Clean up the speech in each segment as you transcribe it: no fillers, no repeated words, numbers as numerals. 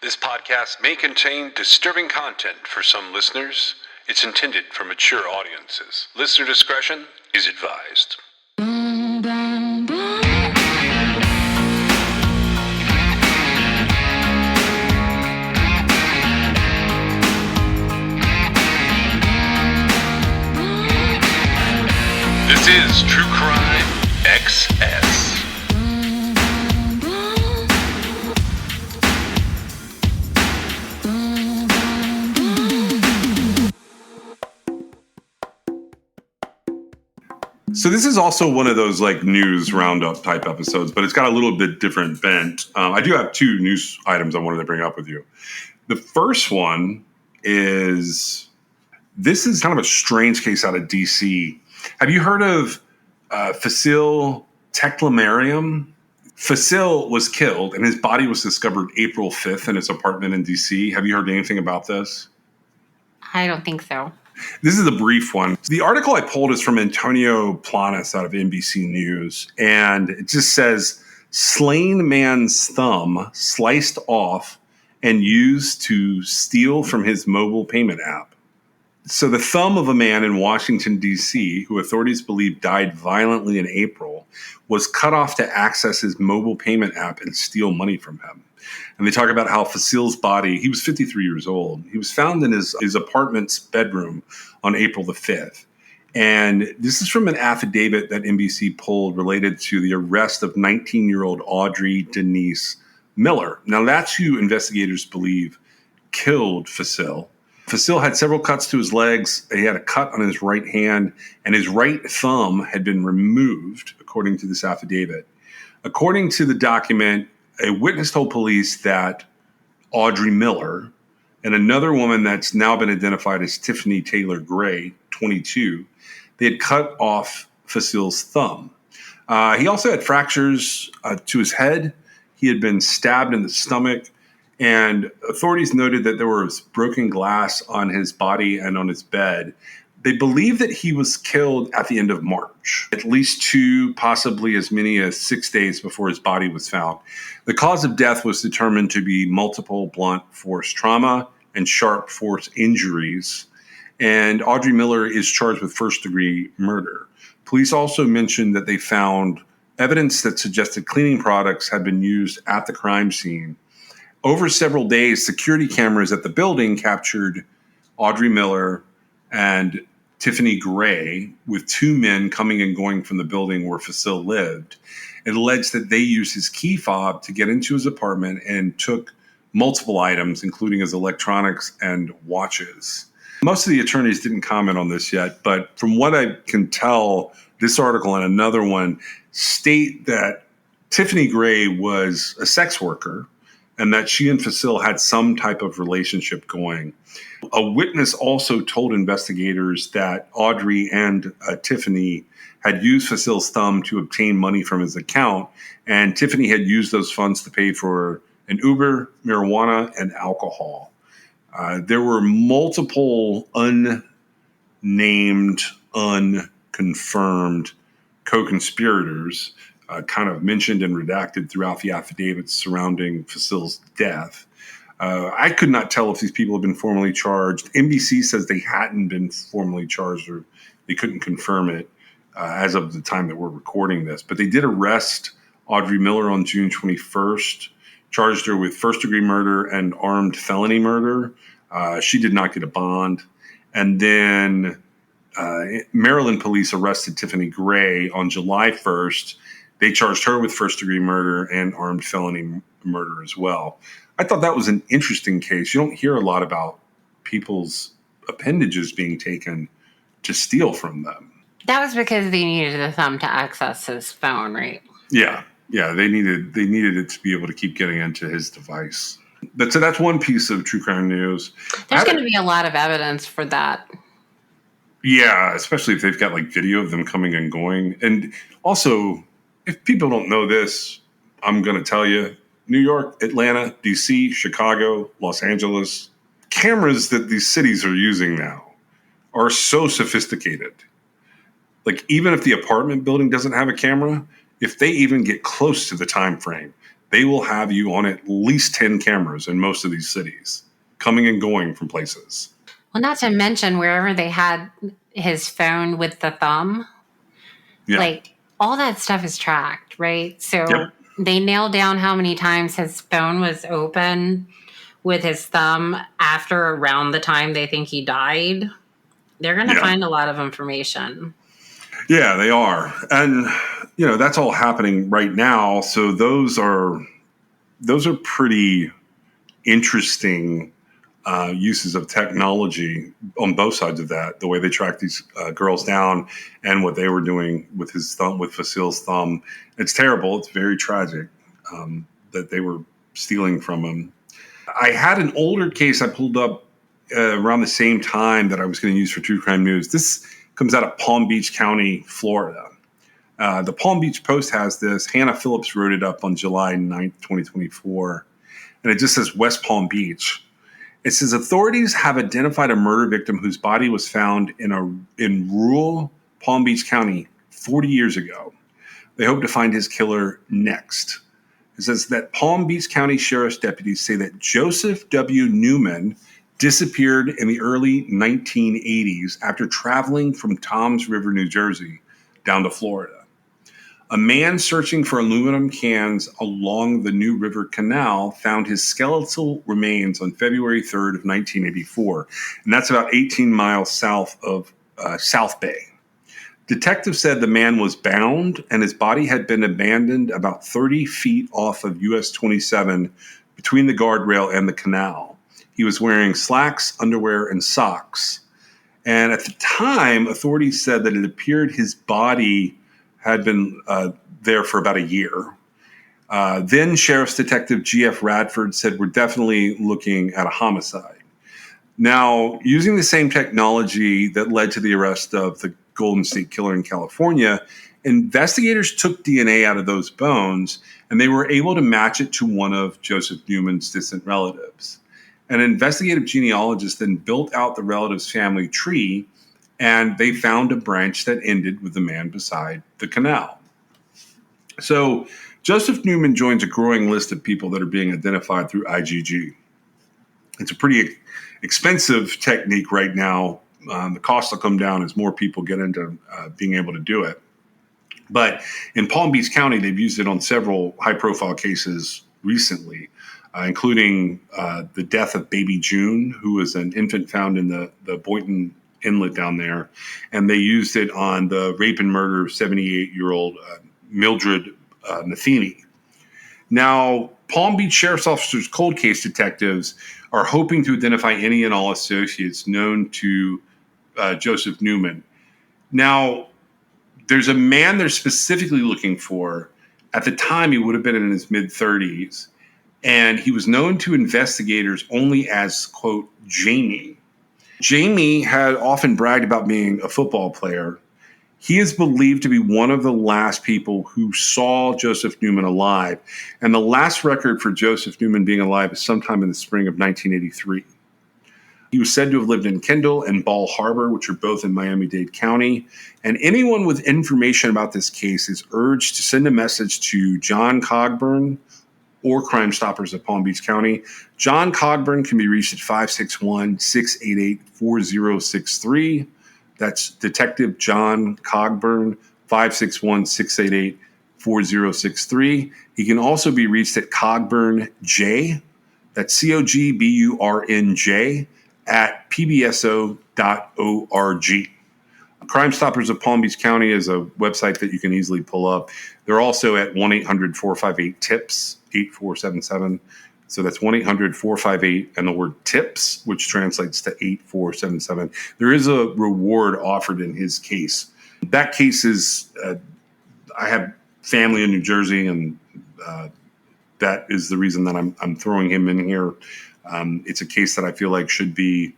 This podcast may contain disturbing content for some listeners. It's intended for mature audiences. Listener discretion is advised. This is True Crime XS. So this is also one of those like news roundup type episodes, but it's got a little bit different bent. I do have two news items I wanted to bring up with you. The first one is, this is kind of a strange case out of DC. Have you heard of Fasil Teklemariam? Fasil was killed and his body was discovered April 5th in his apartment in DC. Have you heard anything about this? I don't think so. This is a brief one. The article I pulled is from Antonio Planas out of NBC News, and it just says, slain man's thumb sliced off and used to steal from his mobile payment app. So the thumb of a man in Washington, D.C., who authorities believe died violently in April, was cut off to access his mobile payment app and steal money from him. And they talk about how Fasil's body, he was 53 years old. He was found in his apartment's bedroom on April the 5th. And this is from an affidavit that NBC pulled related to the arrest of 19-year-old Audrey Denise Miller. Now, that's who investigators believe killed Fasil. Fasil had several cuts to his legs. He had a cut on his right hand, and his right thumb had been removed, according to this affidavit. According to the document, a witness told police that Audrey Miller and another woman that's now been identified as Tiffany Taylor Gray, 22, they had cut off Fasil's thumb. He also had fractures to his head. He had been stabbed in the stomach, and authorities noted that there was broken glass on his body and on his bed. They believe that he was killed at the end of March, at least 2, possibly as many as 6 days before his body was found. The cause of death was determined to be multiple blunt force trauma and sharp force injuries. And Audrey Miller is charged with first-degree murder. Police also mentioned that they found evidence that suggested cleaning products had been used at the crime scene. Over several days, security cameras at the building captured Audrey Miller and Tiffany Gray with 2 men coming and going from the building where Fasil lived. It alleged that they used his key fob to get into his apartment and took multiple items, including his electronics and watches. Most of the attorneys didn't comment on this yet, but from what I can tell, this article and another one state that Tiffany Gray was a sex worker and that she and Fasil had some type of relationship going. A witness also told investigators that Audrey and Tiffany had used Fasil's thumb to obtain money from his account, and Tiffany had used those funds to pay for an Uber, marijuana, and alcohol. There were multiple unnamed, unconfirmed co-conspirators kind of mentioned and redacted throughout the affidavits surrounding Fasil's death. I could not tell if these people have been formally charged. NBC says they hadn't been formally charged, or they couldn't confirm it as of the time that we're recording this. But they did arrest Audrey Miller on June 21st, charged her with first-degree murder and armed felony murder. She did not get a bond. And then Maryland police arrested Tiffany Gray on July 1st. They charged her with first-degree murder and armed felony murder as well. I thought that was an interesting case. You don't hear a lot about people's appendages being taken to steal from them. That was because they needed the thumb to access his phone, right? Yeah, they needed it to be able to keep getting into his device. So that's one piece of true crime news. There's going to be a lot of evidence for that. Yeah, especially if they've got like video of them coming and going. And also, if people don't know this, I'm going to tell you, New York, Atlanta, DC, Chicago, Los Angeles, cameras that these cities are using now are so sophisticated. Like, even if the apartment building doesn't have a camera, if they even get close to the time frame, they will have you on at least 10 cameras in most of these cities, coming and going from places. Well, not to mention wherever they had his phone with the thumb, Yeah. like all that stuff is tracked, right? So Yep. they nailed down how many times his phone was open with his thumb after around the time they think he died. They're going to find a lot of information. Yeah, they are. And, that's all happening right now. So those are pretty interesting uses of technology on both sides of that, the way they track these girls down and what they were doing with his thumb, with Fasil's thumb. It's terrible. It's very tragic that they were stealing from him. I had an older case I pulled up around the same time that I was going to use for True Crime News. This comes out of Palm Beach County, Florida. The Palm Beach Post has this. Hannah Phillips wrote it up on July 9th, 2024. And it just says West Palm Beach. It says authorities have identified a murder victim whose body was found in rural Palm Beach County 40 years ago. They hope to find his killer next. It says that Palm Beach County Sheriff's deputies say that Joseph W. Newman disappeared in the early 1980s after traveling from Toms River, New Jersey, down to Florida. A man searching for aluminum cans along the New River Canal found his skeletal remains on February 3rd of 1984, and that's about 18 miles south of South Bay. Detectives said the man was bound and his body had been abandoned about 30 feet off of US 27 between the guardrail and the canal. He was wearing slacks, underwear, and socks. And at the time, authorities said that it appeared his body had been there for about a year. Then Sheriff's Detective G.F. Radford said, we're definitely looking at a homicide. Now, using the same technology that led to the arrest of the Golden State Killer in California, investigators took DNA out of those bones, and they were able to match it to one of Joseph Newman's distant relatives. An investigative genealogist then built out the relative's family tree, and they found a branch that ended with the man beside the canal. So Joseph Newman joins a growing list of people that are being identified through IGG. It's a pretty expensive technique right now. The cost will come down as more people get into being able to do it. But in Palm Beach County, they've used it on several high-profile cases recently, including the death of baby June, who was an infant found in the Boynton Inlet down there. And they used it on the rape and murder of 78-year-old Mildred Matheny. Now, Palm Beach Sheriff's Officer's cold case detectives are hoping to identify any and all associates known to Joseph Newman. Now, there's a man they're specifically looking for. At the time, he would have been in his mid-30s, and he was known to investigators only as, quote, Jamie. Jamie had often bragged about being a football player. He is believed to be one of the last people who saw Joseph Newman alive. And the last record for Joseph Newman being alive is sometime in the spring of 1983. He was said to have lived in Kendall and Ball Harbor, which are both in Miami-Dade County. And anyone with information about this case is urged to send a message to John Cogburn or Crime Stoppers of Palm Beach County. John Cogburn can be reached at 561-688-4063. That's Detective John Cogburn, 561-688-4063. He can also be reached at CogburnJ, that's COGBURNJ, at pbso.org. Crime Stoppers of Palm Beach County is a website that you can easily pull up. They're also at 1-800-458-TIPS, 8477. So that's 1-800-458 and the word TIPS, which translates to 8477. There is a reward offered in his case. That case is, I have family in New Jersey, and that is the reason that I'm throwing him in here. It's a case that I feel like should be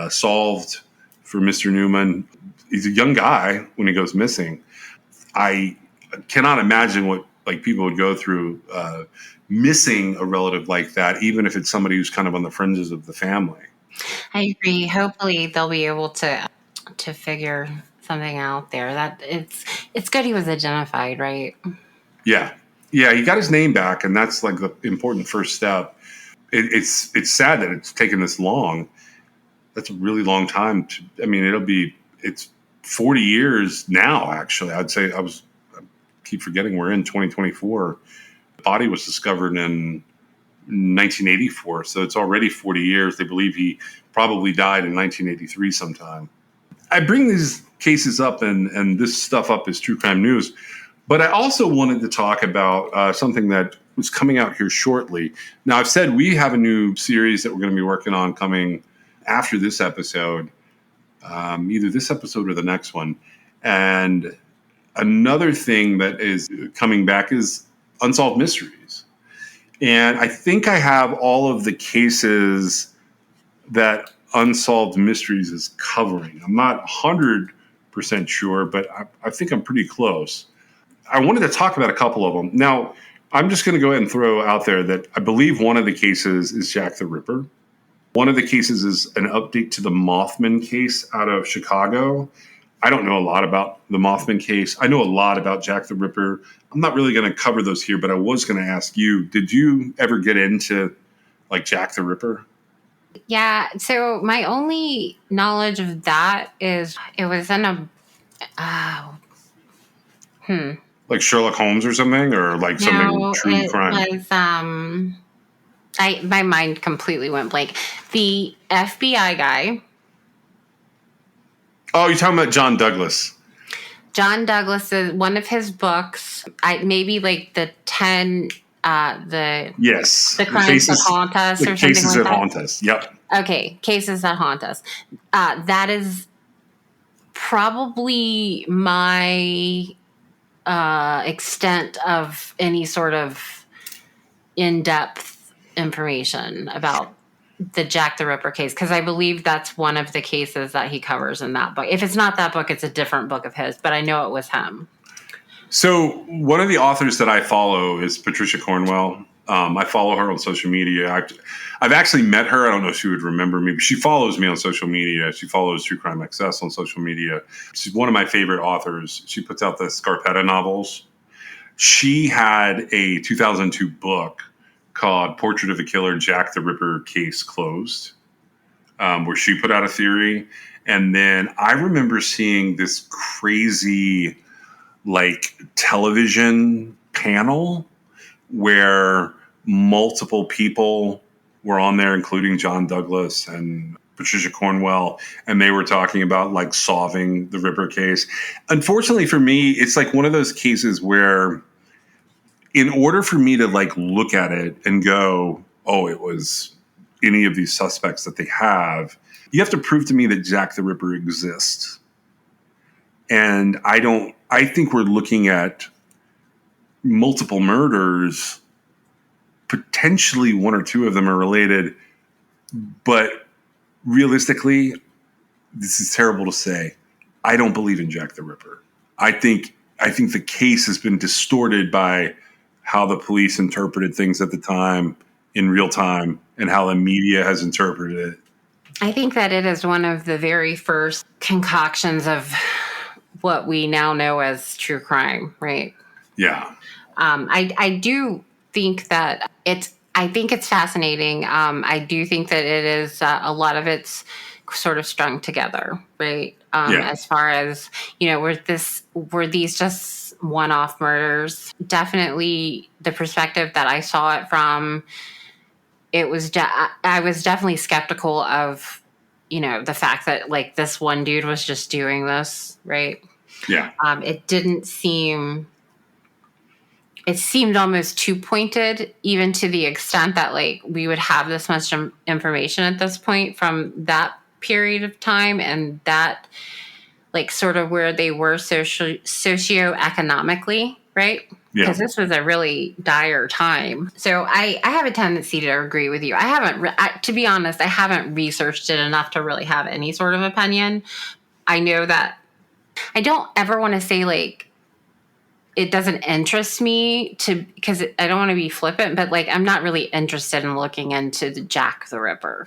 solved for Mr. Newman. He's a young guy when he goes missing. I cannot imagine what people would go through missing a relative like that, even if it's somebody who's kind of on the fringes of the family. I agree. Hopefully they'll be able to figure something out there. That it's good he was identified, right? Yeah. Yeah, he got his name back, and that's like the important first step. It's sad that it's taken this long. That's a really long time. It's 40 years now. Actually, I'd say I keep forgetting we're in 2024. The body was discovered in 1984, so it's already 40 years. They believe he probably died in 1983 sometime. I bring these cases up and this stuff up as true crime news, but I also wanted to talk about something that was coming out here shortly. Now, I've said we have a new series that we're going to be working on coming after this episode, either this episode or the next one. And another thing that is coming back is Unsolved Mysteries. And I think I have all of the cases that Unsolved Mysteries is covering. I'm not 100% sure, but I think I'm pretty close. I wanted to talk about a couple of them. Now, I'm just going to go ahead and throw out there that I believe one of the cases is Jack the Ripper. One of the cases is an update to the Mothman case out of Chicago. I don't know a lot about the Mothman case. I know a lot about Jack the Ripper. I'm not really going to cover those here, but I was going to ask you, did you ever get into like Jack the Ripper? Yeah. So my only knowledge of that is it was in a, like Sherlock Holmes or something, or like something true crime? Was, my mind completely went blank. The FBI guy. Oh, you're talking about John Douglas. John Douglas is one of his books. Maybe like the 10, the crimes that haunt us, or something like that. Cases that haunt us. Yep. Okay, cases that haunt us. That is probably my extent of any sort of in-depth information about the Jack the Ripper case, because I believe that's one of the cases that he covers in that book. If it's not that book, it's a different book of his, but I know it was him. So one of the authors that I follow is Patricia Cornwell. I follow her on social media. I've actually met her. I don't know if she would remember me, but she follows me on social media. She follows True Crime XS on social media. She's one of my favorite authors. She puts out the Scarpetta novels. She had a 2002 book called Portrait of a Killer, Jack the Ripper Case Closed, where she put out a theory. And then I remember seeing this crazy like television panel where multiple people were on there, including John Douglas and Patricia Cornwell, and they were talking about like solving the Ripper case. Unfortunately for me, it's like one of those cases where in order for me to like look at it and go, oh, it was any of these suspects that they have, you have to prove to me that Jack the Ripper exists. And I think we're looking at multiple murders. Potentially one or two of them are related, but realistically, this is terrible to say. I don't believe in Jack the Ripper. I think the case has been distorted by how the police interpreted things at the time in real time and how the media has interpreted it. I think that it is one of the very first concoctions of what we now know as true crime, right? Yeah. I do think that I think it's fascinating. I do think that it is a lot of it's sort of strung together, right? As far as, were these just one-off murders? Definitely the perspective that I saw it from, I was definitely skeptical of, the fact that like this one dude was just doing this, right? Yeah. It seemed almost too pointed, even to the extent that like we would have this much information at this point from that period of time, and that like sort of where they were socioeconomically, right? Because this was a really dire time. So I have a tendency to agree with you. I haven't, to be honest, I haven't researched it enough to really have any sort of opinion. I know that I don't ever want to say like it doesn't interest me because I don't want to be flippant, but like, I'm not really interested in looking into the Jack the Ripper.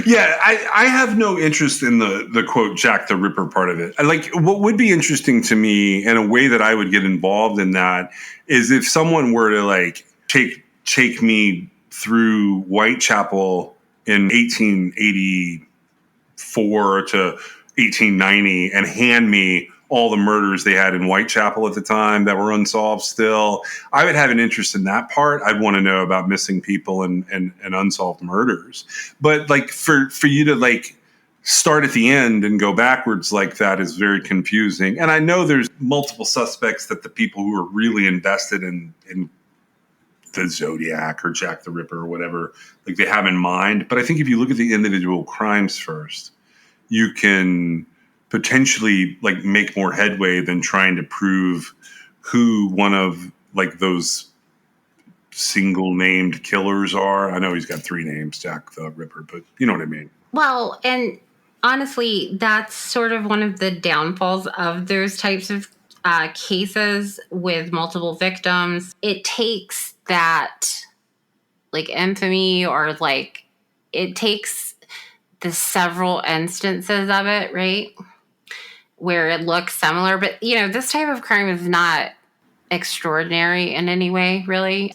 Yeah, I have no interest in the quote Jack the Ripper part of it. Like, what would be interesting to me, and a way that I would get involved in that, is if someone were to like take me through Whitechapel in 1884 to 1890 and hand me all the murders they had in Whitechapel at the time that were unsolved still. I would have an interest in that part. I'd want to know about missing people and unsolved murders. But like for you to like start at the end and go backwards like that is very confusing. And I know there's multiple suspects that the people who are really invested in the Zodiac or Jack the Ripper or whatever, like they have in mind. But I think if you look at the individual crimes first, you can potentially like make more headway than trying to prove who one of like those single named killers are. I know he's got 3 names, Jack the Ripper, but you know what I mean. Well, and honestly, that's sort of one of the downfalls of those types of cases with multiple victims. It takes that like infamy, or like it takes the several instances of it, right, where it looks similar. But, you know, this type of crime is not extraordinary in any way, really.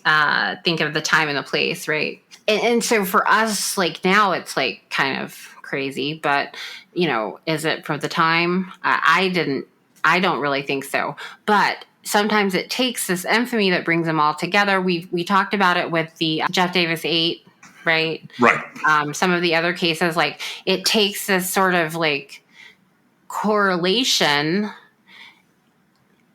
Think of the time and the place, right? And so for us, like now it's like kind of crazy, but, you know, is it for the time? I don't really think so. But sometimes it takes this infamy that brings them all together. We talked about it with the Jeff Davis 8, right? Right. Some of the other cases, like it takes this sort of like correlation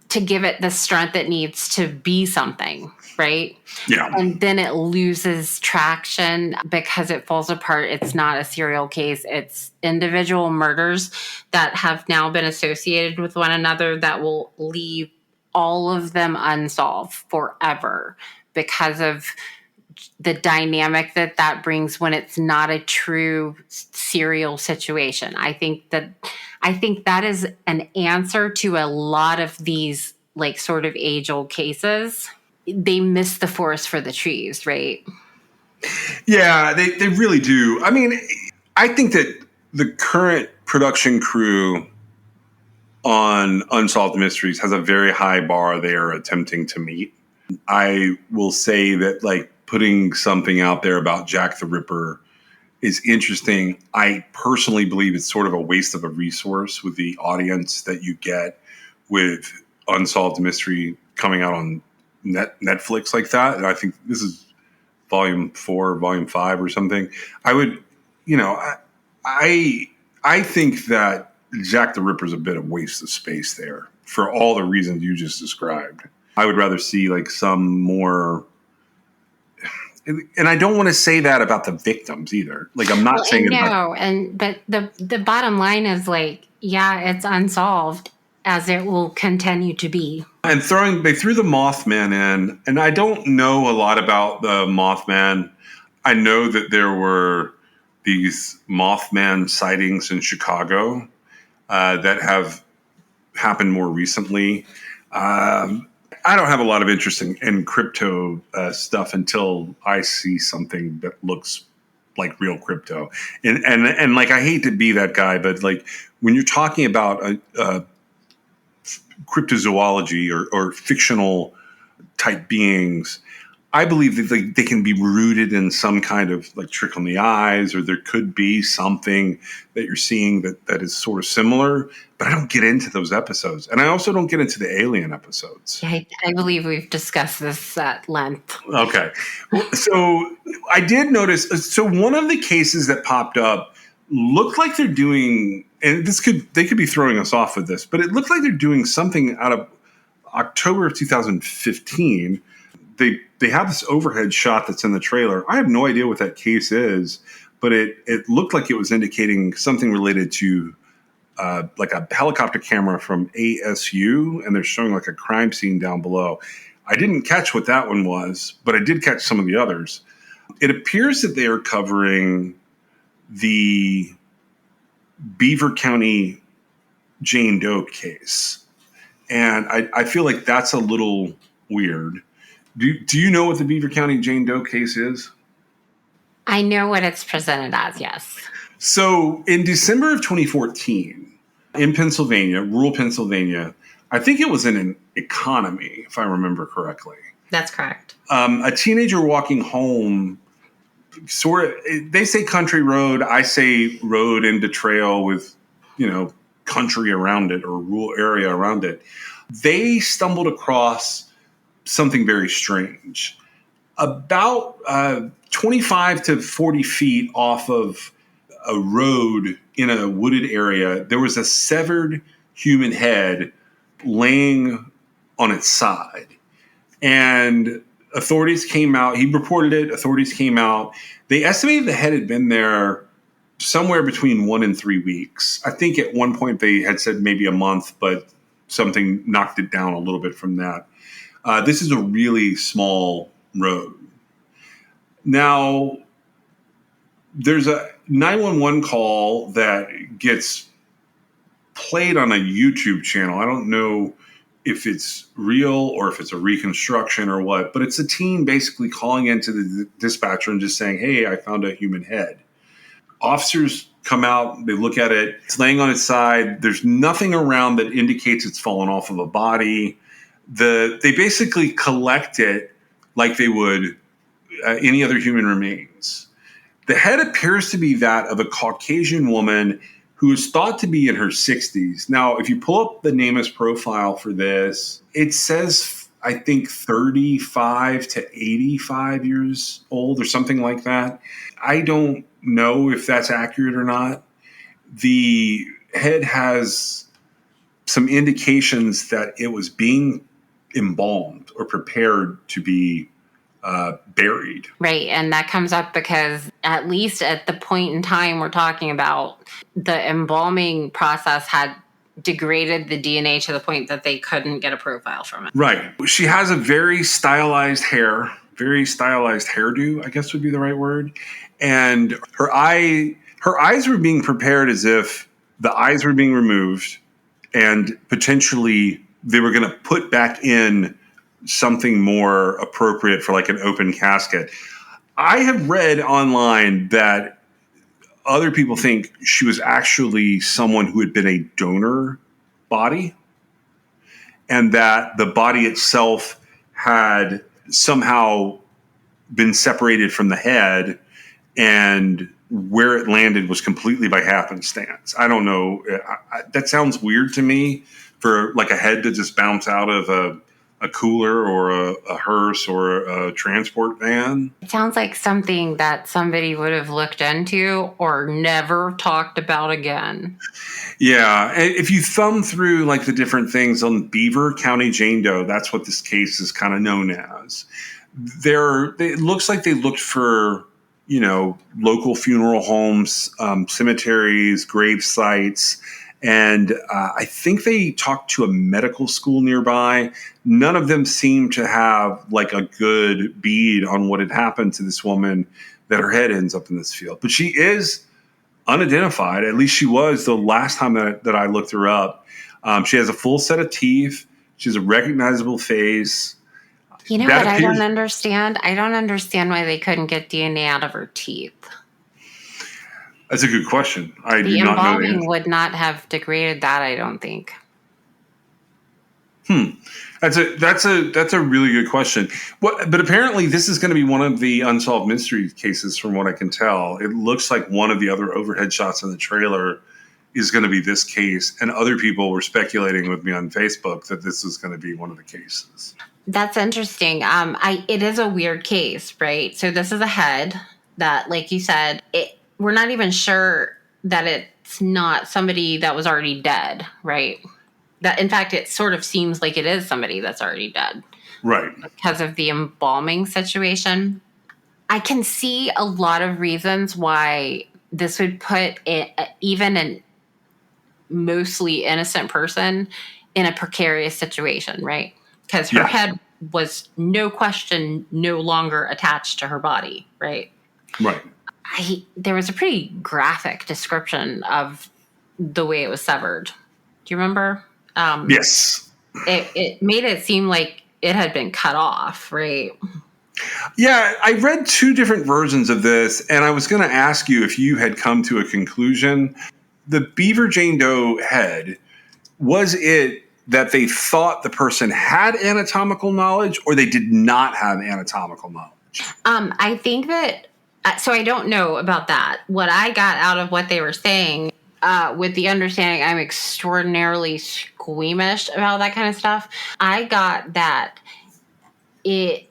to give it the strength it needs to be something, right? Yeah. And then it loses traction because it falls apart. It's not a serial case. It's individual murders that have now been associated with one another that will leave all of them unsolved forever because of the dynamic that brings when it's not a true serial situation. I think that is an answer to a lot of these like sort of age-old cases. They miss the forest for the trees, right? Yeah, they really do. I mean, I think that the current production crew on Unsolved Mysteries has a very high bar they are attempting to meet. I will say that like putting something out there about Jack the Ripper is interesting. I personally believe it's sort of a waste of a resource with the audience that you get with Unsolved Mystery coming out on Netflix like that. And I think this is volume 4, volume 5 or something. I would, you know, I think that Jack the Ripper is a bit of waste of space there for all the reasons you just described. I would rather see like some more, and I don't want to say that about the victims either. Like I'm not saying it about. But the bottom line is like, yeah, it's unsolved as it will continue to be. And they threw the Mothman in, and I don't know a lot about the Mothman. I know that there were these Mothman sightings in Chicago that have happened more recently. I don't have a lot of interest in crypto stuff until I see something that looks like real crypto. And like, I hate to be that guy, but like when you're talking about cryptozoology or fictional type beings, I believe that they can be rooted in some kind of like trick on the eyes, or there could be something that you're seeing that is sort of similar, but I don't get into those episodes. And I also don't get into the alien episodes. I believe we've discussed this at length. Okay. So I did notice, so one of the cases that popped up looked like they're doing, and they could be throwing us off with this, but it looked like they're doing something out of October of 2015. They have this overhead shot that's in the trailer. I have no idea what that case is, but it looked like it was indicating something related to like a helicopter camera from ASU, and they're showing like a crime scene down below. I didn't catch what that one was, but I did catch some of the others. It appears that they are covering the Beaver County Jane Doe case. And I feel like that's a little weird. Do you know what the Beaver County Jane Doe case is? I know what it's presented as, yes. So in December of 2014, in Pennsylvania, rural Pennsylvania, I think it was in an economy, if I remember correctly. That's correct. A teenager walking home, they say country road, I say road into trail with, country around it or rural area around it. They stumbled across something very strange. About 25 to 40 feet off of a road in a wooded area, there was a severed human head laying on its side. And authorities came out. He reported it. Authorities came out. They estimated the head had been there somewhere between 1 and 3 weeks. I think at one point they had said maybe a month, but something knocked it down a little bit from that. This is a really small road. Now, there's a 911 call that gets played on a YouTube channel. I don't know if it's real or if it's a reconstruction or what, but it's a teen basically calling into the dispatcher and just saying, hey, I found a human head. Officers come out, they look at it, it's laying on its side. There's nothing around that indicates it's fallen off of a body. They basically collect it like they would any other human remains. The head appears to be that of a Caucasian woman who is thought to be in her 60s. Now, if you pull up the NamUs profile for this, it says, I think, 35 to 85 years old or something like that. I don't know if that's accurate or not. The head has some indications that it was being embalmed or prepared to be buried. Right. And that comes up because at least at the point in time we're talking about, the embalming process had degraded the DNA to the point that they couldn't get a profile from it. Right. She has a very stylized hairdo, I guess would be the right word. And her eyes were being prepared as if the eyes were being removed and potentially they were going to put back in something more appropriate for like an open casket. I have read online that other people think she was actually someone who had been a donor body and that the body itself had somehow been separated from the head and where it landed was completely by happenstance. I don't know. That sounds weird to me for like a head to just bounce out of a cooler or a hearse or a transport van. It sounds like something that somebody would have looked into or never talked about again. Yeah. If you thumb through like the different things on Beaver County Jane Doe, that's what this case is kind of known as. It looks like they looked for, local funeral homes, cemeteries, grave sites. And I think they talked to a medical school nearby. None of them seemed to have like a good bead on what had happened to this woman that her head ends up in this field. But she is unidentified. At least she was the last time that I looked her up. She has a full set of teeth. She has a recognizable face. You know what I don't understand? I don't understand why they couldn't get DNA out of her teeth. That's a good question. I do not know. The embalming would not have degraded that, I don't think. That's a really good question. But apparently this is going to be one of the unsolved mystery cases from what I can tell. It looks like one of the other overhead shots in the trailer is going to be this case. And other people were speculating with me on Facebook that this is going to be one of the cases. That's interesting. It is a weird case, right? So this is a head that, like you said, we're not even sure that it's not somebody that was already dead, right? That, in fact, it sort of seems like it is somebody that's already dead. Right. Because of the embalming situation. I can see a lot of reasons why this would put even a mostly innocent person in a precarious situation, right? Because her head was, no question, no longer attached to her body, right? Right. There was a pretty graphic description of the way it was severed. Do you remember? Yes. it made it seem like it had been cut off, right? Yeah, I read two different versions of this, and I was going to ask you if you had come to a conclusion. The Beaver Jane Doe head, was it that they thought the person had anatomical knowledge or they did not have anatomical knowledge? I think that, so I don't know about that. What I got out of what they were saying, with the understanding I'm extraordinarily squeamish about that kind of stuff, I got that it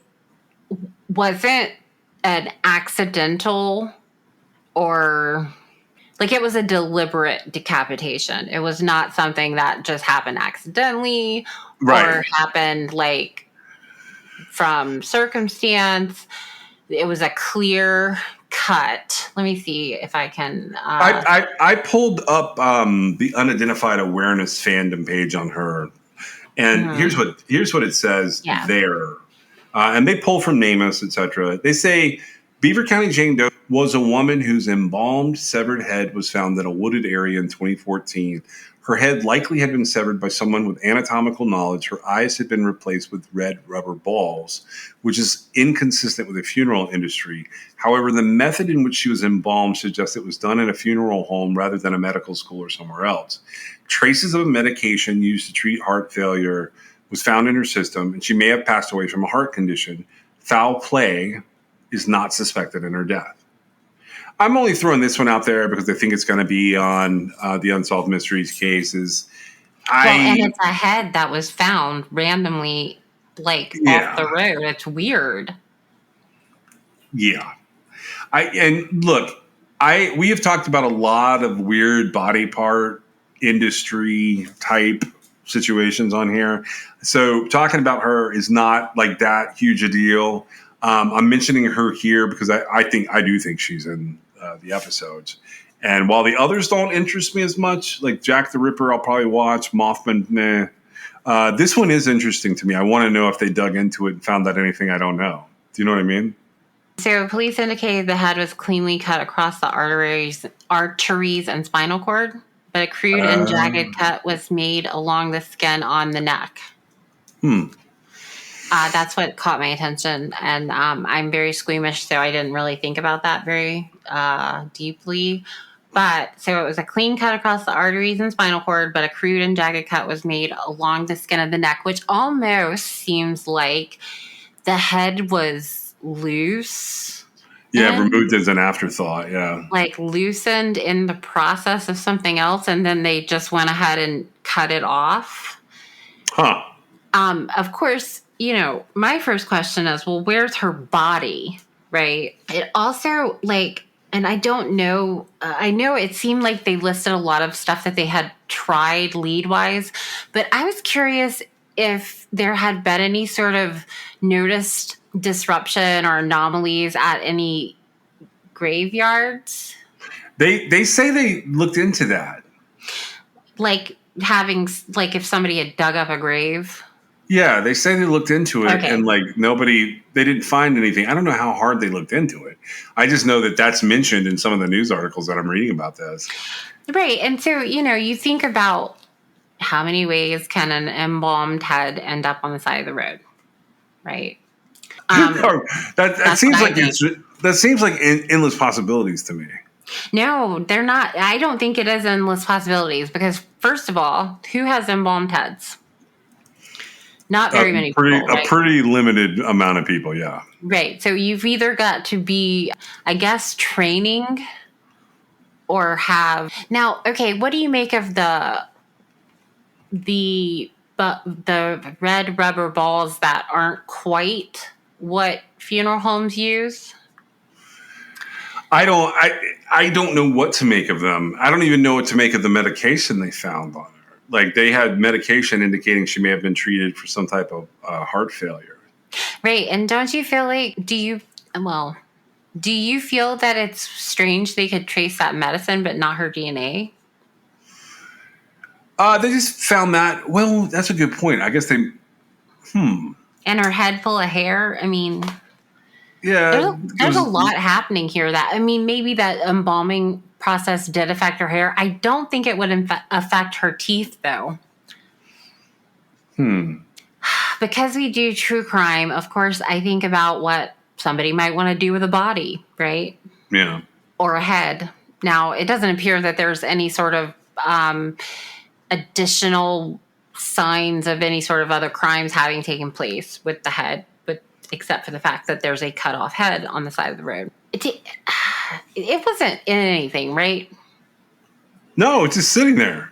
wasn't an accidental or like it was a deliberate decapitation. It was not something that just happened accidentally or happened like from circumstance. It was a clear cut. Let me see if I can. I pulled up the unidentified awareness fandom page on her, and here's what it says there. And they pull from NamUs, etc. They say Beaver County Jane Doe was a woman whose embalmed, severed head was found in a wooded area in 2014. Her head likely had been severed by someone with anatomical knowledge. Her eyes had been replaced with red rubber balls, which is inconsistent with the funeral industry. However, the method in which she was embalmed suggests it was done in a funeral home rather than a medical school or somewhere else. Traces of a medication used to treat heart failure was found in her system, and she may have passed away from a heart condition. Foul play is not suspected in her death. I'm only throwing this one out there because I think it's going to be on the Unsolved Mysteries cases. And it's a head that was found randomly, off the road. It's weird. Yeah. We have talked about a lot of weird body part industry type situations on here. So talking about her is not like that huge a deal. I'm mentioning her here because I do think she's in the episodes. And while the others don't interest me as much, like Jack the Ripper, I'll probably watch. Mothman, nah. This one is interesting to me. I want to know if they dug into it and found out anything I don't know. Do you know what I mean? So police indicated the head was cleanly cut across the arteries and spinal cord, but a crude and jagged cut was made along the skin on the neck. That's what caught my attention, and I'm very squeamish, so I didn't really think about that very deeply. But so it was a clean cut across the arteries and spinal cord, but a crude and jagged cut was made along the skin of the neck, which almost seems like the head was loose. Yeah, removed as an afterthought, yeah. Like loosened in the process of something else, and then they just went ahead and cut it off. Huh. Of course, my first question is, well, where's her body, right? It also, and I don't know, I know it seemed like they listed a lot of stuff that they had tried lead-wise, but I was curious if there had been any sort of noticed disruption or anomalies at any graveyards. They say they looked into that. If somebody had dug up a grave. Yeah, they say they looked into it and they didn't find anything. I don't know how hard they looked into it. I just know that that's mentioned in some of the news articles that I'm reading about this. Right. And so, you think about how many ways can an embalmed head end up on the side of the road, right? That seems like endless possibilities to me. No, they're not. I don't think it is endless possibilities because, first of all, who has embalmed heads? Not very many people. Right? A pretty limited amount of people, yeah. Right. So you've either got to be, I guess, training or have... Now, okay, what do you make of the red rubber balls that aren't quite what funeral homes use? I don't know what to make of them. I don't even know what to make of the medication they found on her. Like they had medication indicating she may have been treated for some type of heart failure. Right. And don't you feel like, do you feel that it's strange they could trace that medicine but not her DNA? They just found that. Well, that's a good point. I guess they. And her head full of hair. I mean, yeah, there's a lot happening here. Maybe that embalming process did affect her hair. I don't think it would affect her teeth, though. Because we do true crime, of course, I think about what somebody might want to do with a body, right? Yeah. Or a head. Now, it doesn't appear that there's any sort of additional signs of any sort of other crimes having taken place with the head, but except for the fact that there's a cut off head on the side of the road. It wasn't in anything, right? No, it's just sitting there.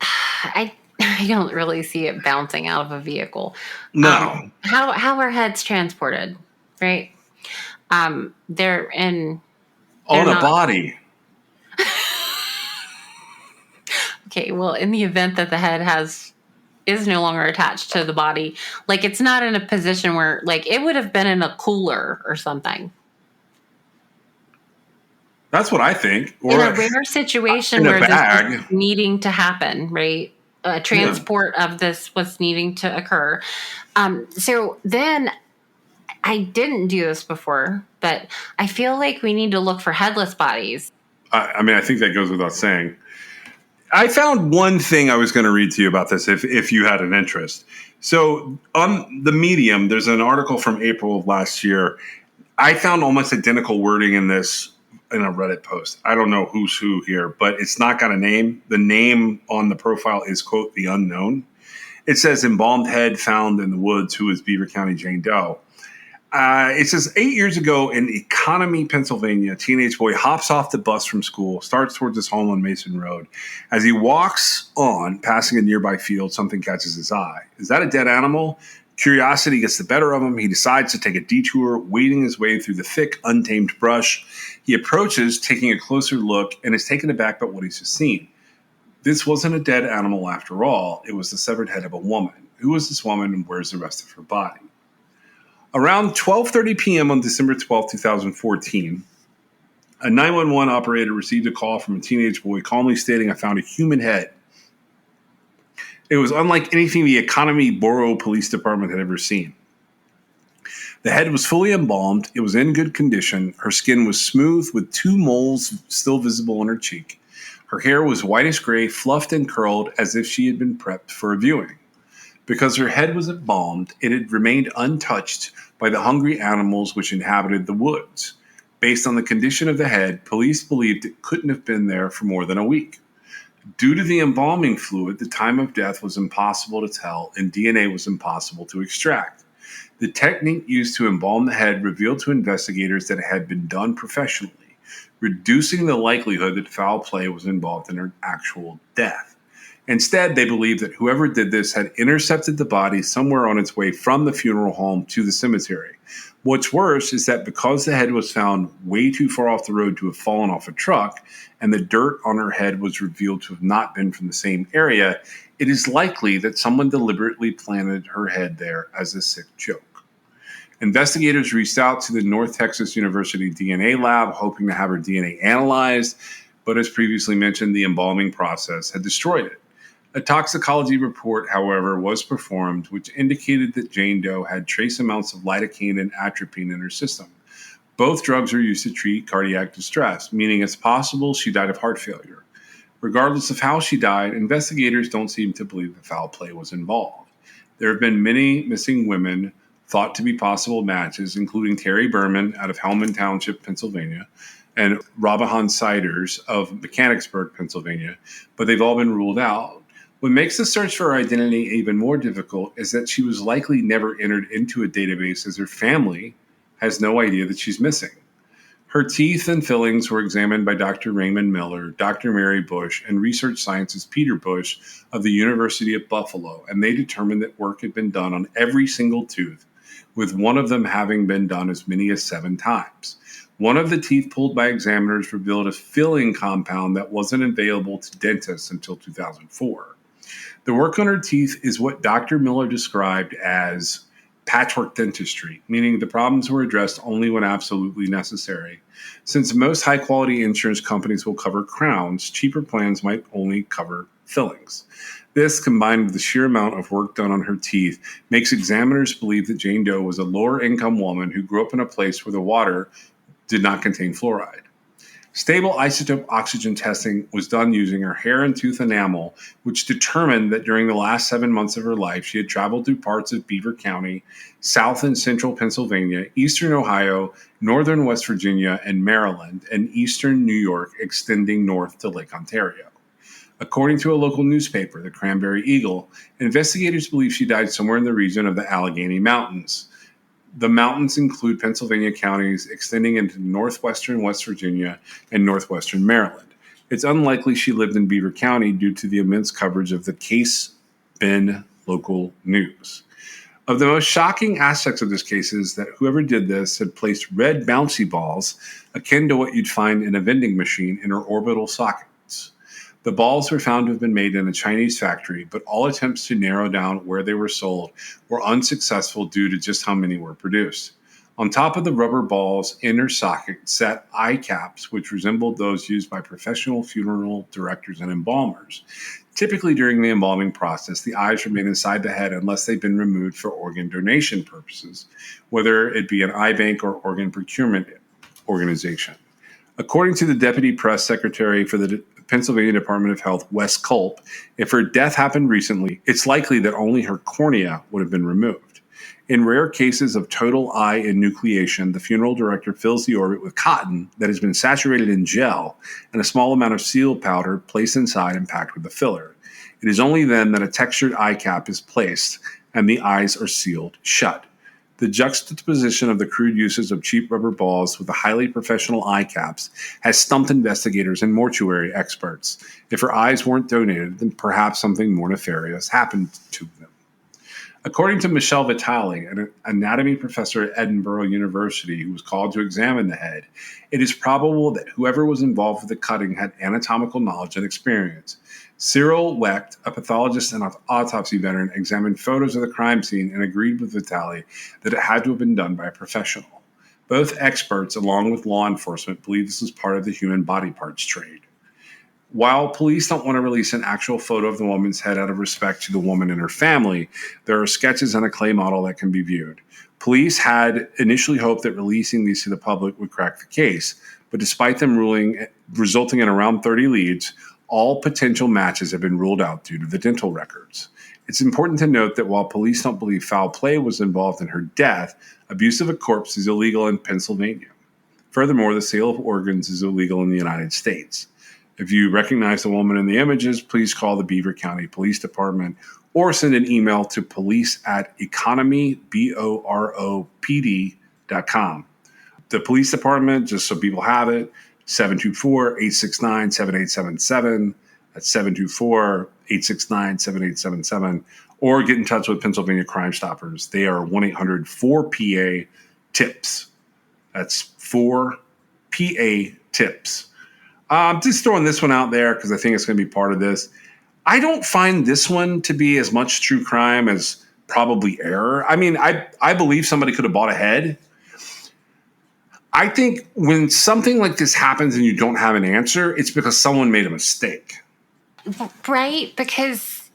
I don't really see it bouncing out of a vehicle. No. How are heads transported, right? They're in On a body. Okay, well, in the event that the head is no longer attached to the body, like it's not in a position where like it would have been in a cooler or something. That's what I think. Or in a rare situation where this was needing to happen, right? A transport of this was needing to occur. So then I didn't do this before, but I feel like we need to look for headless bodies. I mean, I think that goes without saying. I found one thing I was going to read to you about this if you had an interest. So on the Medium, there's an article from April of last year. I found almost identical wording in this in a Reddit post. I don't know who's who here, but it's not got a name. The name on the profile is, quote, the unknown. It says embalmed head found in the woods. Who is Beaver County Jane Doe? It says 8 years ago in Economy, Pennsylvania, a teenage boy hops off the bus from school, starts towards his home on Mason Road. As he walks on, passing a nearby field, something catches his eye. Is that a dead animal? Curiosity gets the better of him. He decides to take a detour, wading his way through the thick, untamed brush. He approaches, taking a closer look, and is taken aback by what he's just seen. This wasn't a dead animal after all. It was the severed head of a woman. Who is this woman, and where's the rest of her body? Around 12:30 p.m. on December 12, 2014, a 911 operator received a call from a teenage boy calmly stating, "I found a human head." It was unlike anything the Economy Borough Police Department had ever seen. The head was fully embalmed. It was in good condition. Her skin was smooth with 2 moles still visible on her cheek. Her hair was whitish gray, fluffed and curled as if she had been prepped for a viewing. Because her head was embalmed, it had remained untouched by the hungry animals which inhabited the woods. Based on the condition of the head, police believed it couldn't have been there for more than a week. Due to the embalming fluid, the time of death was impossible to tell, and DNA was impossible to extract. The technique used to embalm the head revealed to investigators that it had been done professionally, reducing the likelihood that foul play was involved in her actual death. Instead, they believed that whoever did this had intercepted the body somewhere on its way from the funeral home to the cemetery. What's worse is that because the head was found way too far off the road to have fallen off a truck, and the dirt on her head was revealed to have not been from the same area, it is likely that someone deliberately planted her head there as a sick joke. Investigators reached out to the North Texas University DNA lab, hoping to have her DNA analyzed, but as previously mentioned, the embalming process had destroyed it. A toxicology report, however, was performed, which indicated that Jane Doe had trace amounts of lidocaine and atropine in her system. Both drugs are used to treat cardiac distress, meaning it's possible she died of heart failure. Regardless of how she died, investigators don't seem to believe that foul play was involved. There have been many missing women thought to be possible matches, including Terry Berman out of Hellman Township, Pennsylvania, and Robihan Siders of Mechanicsburg, Pennsylvania, but they've all been ruled out. What makes the search for her identity even more difficult is that she was likely never entered into a database, as her family has no idea that she's missing. Her teeth and fillings were examined by Dr. Raymond Miller, Dr. Mary Bush, and research scientist Peter Bush of the University of Buffalo, and they determined that work had been done on every single tooth, with one of them having been done as many as 7 times. One of the teeth pulled by examiners revealed a filling compound that wasn't available to dentists until 2004. The work on her teeth is what Dr. Miller described as patchwork dentistry, meaning the problems were addressed only when absolutely necessary. Since most high-quality insurance companies will cover crowns, cheaper plans might only cover fillings. This, combined with the sheer amount of work done on her teeth, makes examiners believe that Jane Doe was a lower-income woman who grew up in a place where the water did not contain fluoride. Stable isotope oxygen testing was done using her hair and tooth enamel, which determined that during the last 7 months of her life, she had traveled through parts of Beaver County, south and central Pennsylvania, eastern Ohio, northern West Virginia, and Maryland, and eastern New York, extending north to Lake Ontario. According to a local newspaper, the Cranberry Eagle, investigators believe she died somewhere in the region of the Allegheny Mountains. The mountains include Pennsylvania counties extending into northwestern West Virginia and northwestern Maryland. It's unlikely she lived in Beaver County due to the immense coverage of the case in local news. Of the most shocking aspects of this case is that whoever did this had placed red bouncy balls, akin to what you'd find in a vending machine, in her orbital sockets. The balls were found to have been made in a Chinese factory, but all attempts to narrow down where they were sold were unsuccessful due to just how many were produced. On top of the rubber balls in her socket sat eye caps, which resembled those used by professional funeral directors and embalmers. Typically, during the embalming process, the eyes remain inside the head unless they've been removed for organ donation purposes, whether it be an eye bank or organ procurement organization. According to the deputy press secretary for the Pennsylvania Department of Health, Wes Culp, if her death happened recently, it's likely that only her cornea would have been removed. In rare cases of total eye enucleation, the funeral director fills the orbit with cotton that has been saturated in gel and a small amount of seal powder placed inside and packed with the filler. It is only then that a textured eye cap is placed and the eyes are sealed shut. The juxtaposition of the crude uses of cheap rubber balls with the highly professional eye caps has stumped investigators and mortuary experts. If her eyes weren't donated, then perhaps something more nefarious happened to them. According to Michelle Vitale, an anatomy professor at Edinburgh University who was called to examine the head, it is probable that whoever was involved with the cutting had anatomical knowledge and experience. Cyril Wecht, a pathologist and autopsy veteran, examined photos of the crime scene and agreed with Vitale that it had to have been done by a professional. Both experts, along with law enforcement, believe this is part of the human body parts trade. While police don't want to release an actual photo of the woman's head out of respect to the woman and her family, there are sketches and a clay model that can be viewed. Police had initially hoped that releasing these to the public would crack the case, but despite them resulting in around 30 leads, all potential matches have been ruled out due to the dental records. It's important to note that while police don't believe foul play was involved in her death, abuse of a corpse is illegal in Pennsylvania. Furthermore, the sale of organs is illegal in the United States. If you recognize the woman in the images, please call the Beaver County Police Department or send an email to police@economyboropd.com. The police department, just so people have it, 724-869-7877. That's 724-869-7877. Or get in touch with Pennsylvania Crime Stoppers. They are 1-800-4PA-TIPS. That's 4PA-TIPS. Just throwing this one out there because I think it's going to be part of this. I don't find this one to be as much true crime as probably error. I mean, I believe somebody could have bought a head. I think when something like this happens and you don't have an answer, it's because someone made a mistake. Right? Because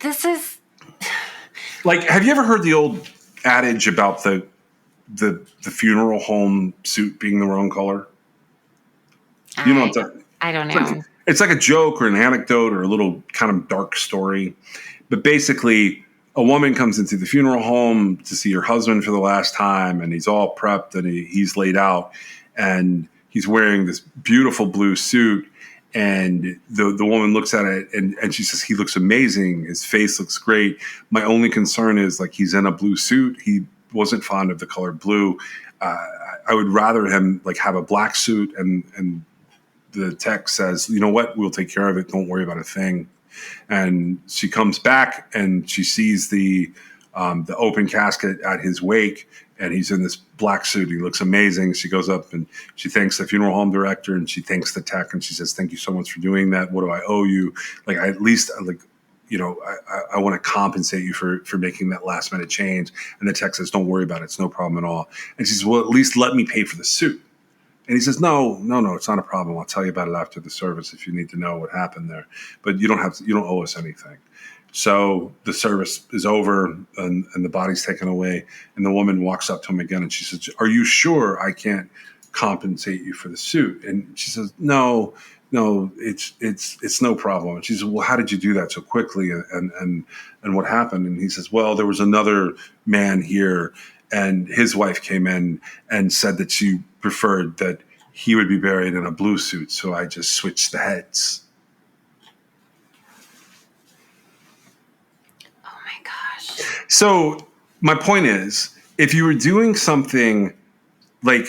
this is... Like, have you ever heard the old adage about the funeral home suit being the wrong color? You know what I don't know. It's like a joke or an anecdote or a little kind of dark story. But basically, a woman comes into the funeral home to see her husband for the last time, and he's all prepped and he's laid out, and he's wearing this beautiful blue suit. And the woman looks at it and she says, he looks amazing. His face looks great. My only concern is, like, he's in a blue suit. He wasn't fond of the color blue. I would rather him like have a black suit. And the tech says, you know what? We'll take care of it. Don't worry about a thing. And she comes back and she sees the open casket at his wake, and he's in this black suit. He looks amazing. She goes up and she thanks the funeral home director, and she thanks the tech, and she says, "Thank you so much for doing that. What do I owe you? Like, I want to compensate you for making that last minute change." And the tech says, "Don't worry about it. It's no problem at all." And she says, "Well, at least let me pay for the suit." And he says, no, it's not a problem. I'll tell you about it after the service if you need to know what happened there. But you don't owe us anything. So the service is over, and the body's taken away. And the woman walks up to him again, and she says, "Are you sure I can't compensate you for the suit. And she says, no, it's no problem. And she says, well, how did you do that so quickly? And what happened? And he says, well, there was another man here, and his wife came in and said that she preferred that he would be buried in a blue suit. So I just switched the heads. Oh my gosh. So my point is, if you were doing something like,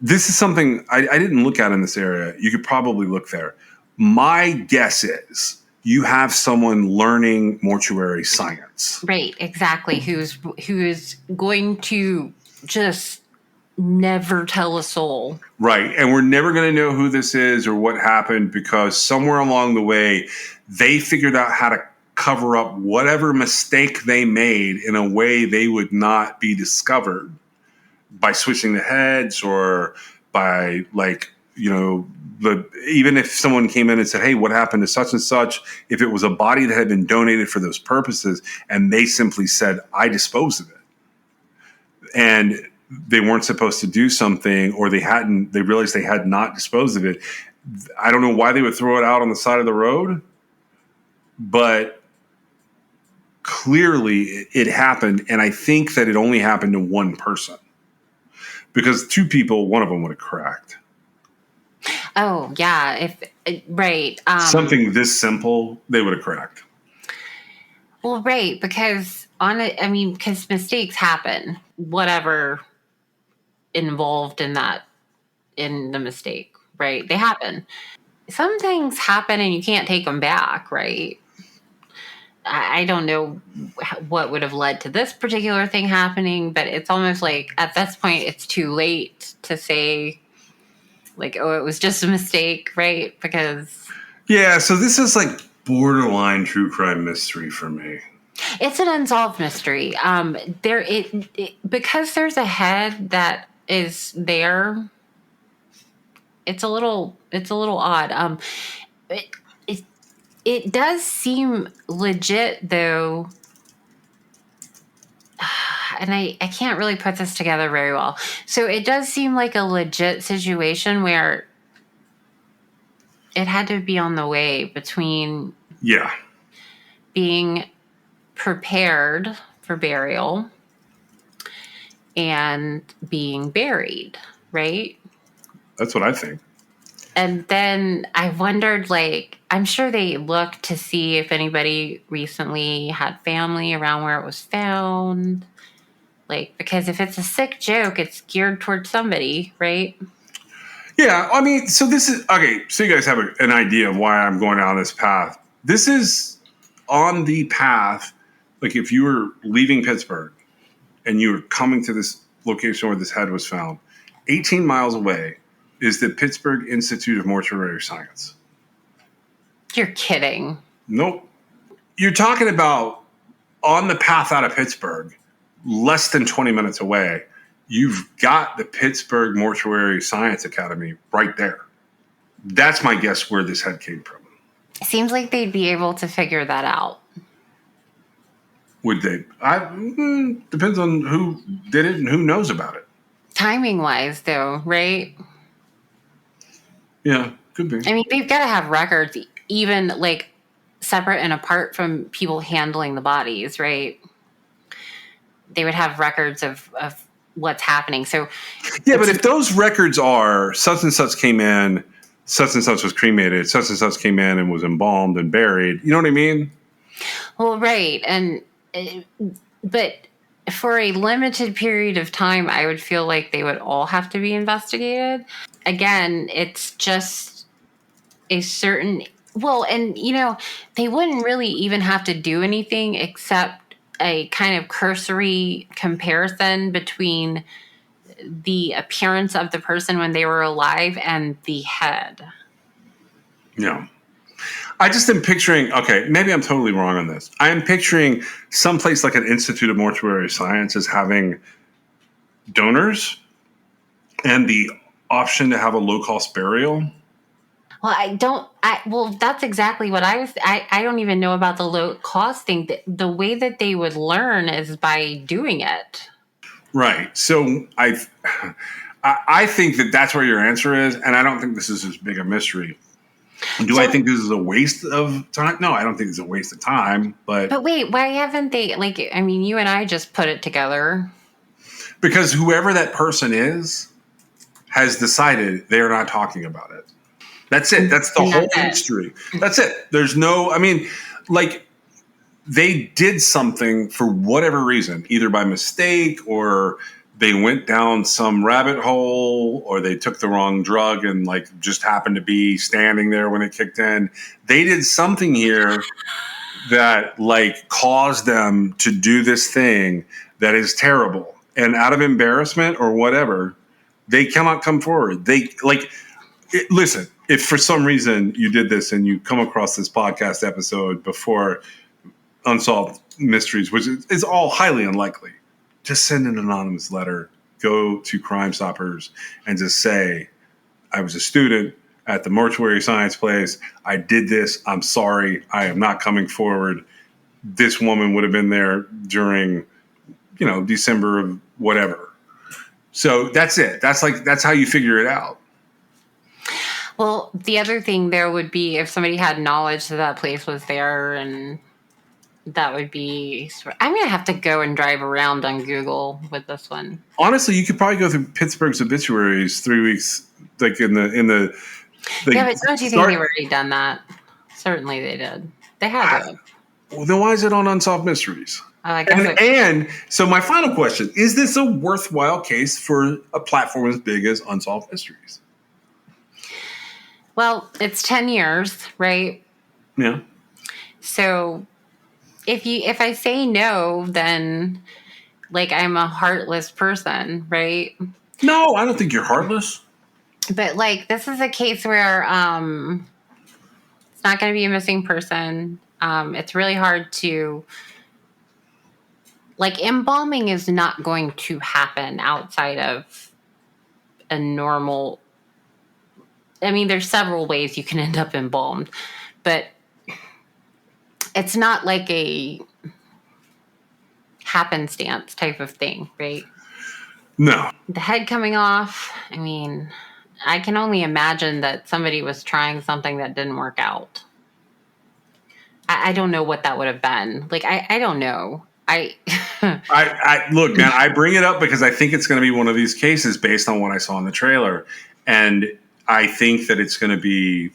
this is something I didn't look at in this area. You could probably look there. My guess is you have someone learning mortuary science. Right, exactly. Who is going to just never tell a soul. Right. And we're never going to know who this is or what happened, because somewhere along the way, they figured out how to cover up whatever mistake they made in a way they would not be discovered by switching the heads, or by, like, you know, even if someone came in and said, hey, what happened to such and such, if it was a body that had been donated for those purposes and they simply said, I disposed of it, and they weren't supposed to do something, or they realized they had not disposed of it, I don't know why they would throw it out on the side of the road, but clearly it happened. And I think that it only happened to one person, because two people, one of them would have cracked. Oh yeah, right. Something this simple, they would have cracked. Well, right, because because mistakes happen. Whatever involved in the mistake, right? They happen. Some things happen and you can't take them back, right? I don't know what would have led to this particular thing happening, but it's almost like at this point it's too late to say, like, oh, it was just a mistake, right? Because yeah, so this is like borderline true crime mystery for me. It's an unsolved mystery. Because there's a head that is there. It's a little odd. It does seem legit, though, and I can't really put this together very well. So it does seem like a legit situation where it had to be on the way between being prepared for burial and being buried, right? That's what I think. And then I wondered, like, I'm sure they looked to see if anybody recently had family around where it was found. Like, because if it's a sick joke, it's geared towards somebody, right? Yeah, I mean, so this is, okay, so you guys have an idea of why I'm going down this path. This is on the path, like if you were leaving Pittsburgh and you were coming to this location where this head was found, 18 miles away is the Pittsburgh Institute of Mortuary Science. You're kidding. Nope. You're talking about on the path out of Pittsburgh, less than 20 minutes away, you've got the Pittsburgh Mortuary Science Academy right there. That's my guess where this head came from. Seems like they'd be able to figure that out. Would they? Depends on who did it and who knows about it. Timing-wise, though, right? Yeah, could be. I mean, they've got to have records, even like separate and apart from people handling the bodies, right? They would have records of what's happening. So, yeah, but if those records are such and such came in, such and such was cremated, such and such came in and was embalmed and buried, you know what I mean? Well, right, but for a limited period of time, I would feel like they would all have to be investigated. Again, it's just a certain, well, and they wouldn't really even have to do anything except a kind of cursory comparison between the appearance of the person when they were alive and the head. Yeah. I just am picturing, okay, maybe I'm totally wrong on this. I am picturing someplace like an Institute of Mortuary Science as having donors and the option to have a low-cost burial. Well, well, that's exactly what I don't even know about the low cost thing. The way that they would learn is by doing it. Right. So I think that that's where your answer is, and I don't think this is as big a mystery. I think this is a waste of time? No, I don't think it's a waste of time. But wait, why haven't they, like, I mean, you and I just put it together. Because whoever that person is has decided they're not talking about it. That's it. That's the whole mystery. That's it. There's no, I mean, like, they did something for whatever reason, either by mistake or they went down some rabbit hole or they took the wrong drug and like just happened to be standing there when it kicked in. They did something here that like caused them to do this thing that is terrible. And out of embarrassment or whatever, they cannot come forward. Listen, if for some reason you did this and you come across this podcast episode before Unsolved Mysteries, which is all highly unlikely, just send an anonymous letter, go to Crime Stoppers and just say, I was a student at the mortuary science place. I did this. I'm sorry. I am not coming forward. This woman would have been there during, December of whatever. So that's it. That's how you figure it out. Well, the other thing there would be if somebody had knowledge that place was there, and that would be. I'm gonna have to go and drive around on Google with this one. Honestly, you could probably go through Pittsburgh's obituaries 3 weeks, like in the. Yeah, but don't you think they've already done that? Certainly, they did. They had to. Well, then why is it on Unsolved Mysteries? And so my final question, is this a worthwhile case for a platform as big as Unsolved Mysteries? Well, it's 10 years, right? Yeah. So if I say no, then like I'm a heartless person, right? No, I don't think you're heartless. But like this is a case where it's not going to be a missing person. It's really hard to, like, embalming is not going to happen outside of a normal. I mean, there's several ways you can end up embalmed, but it's not like a happenstance type of thing, right? No. The head coming off, I mean, I can only imagine that somebody was trying something that didn't work out. I don't know what that would have been. Like, I don't know. I look, man, I bring it up because I think it's going to be one of these cases based on what I saw in the trailer. And I think that it's going to be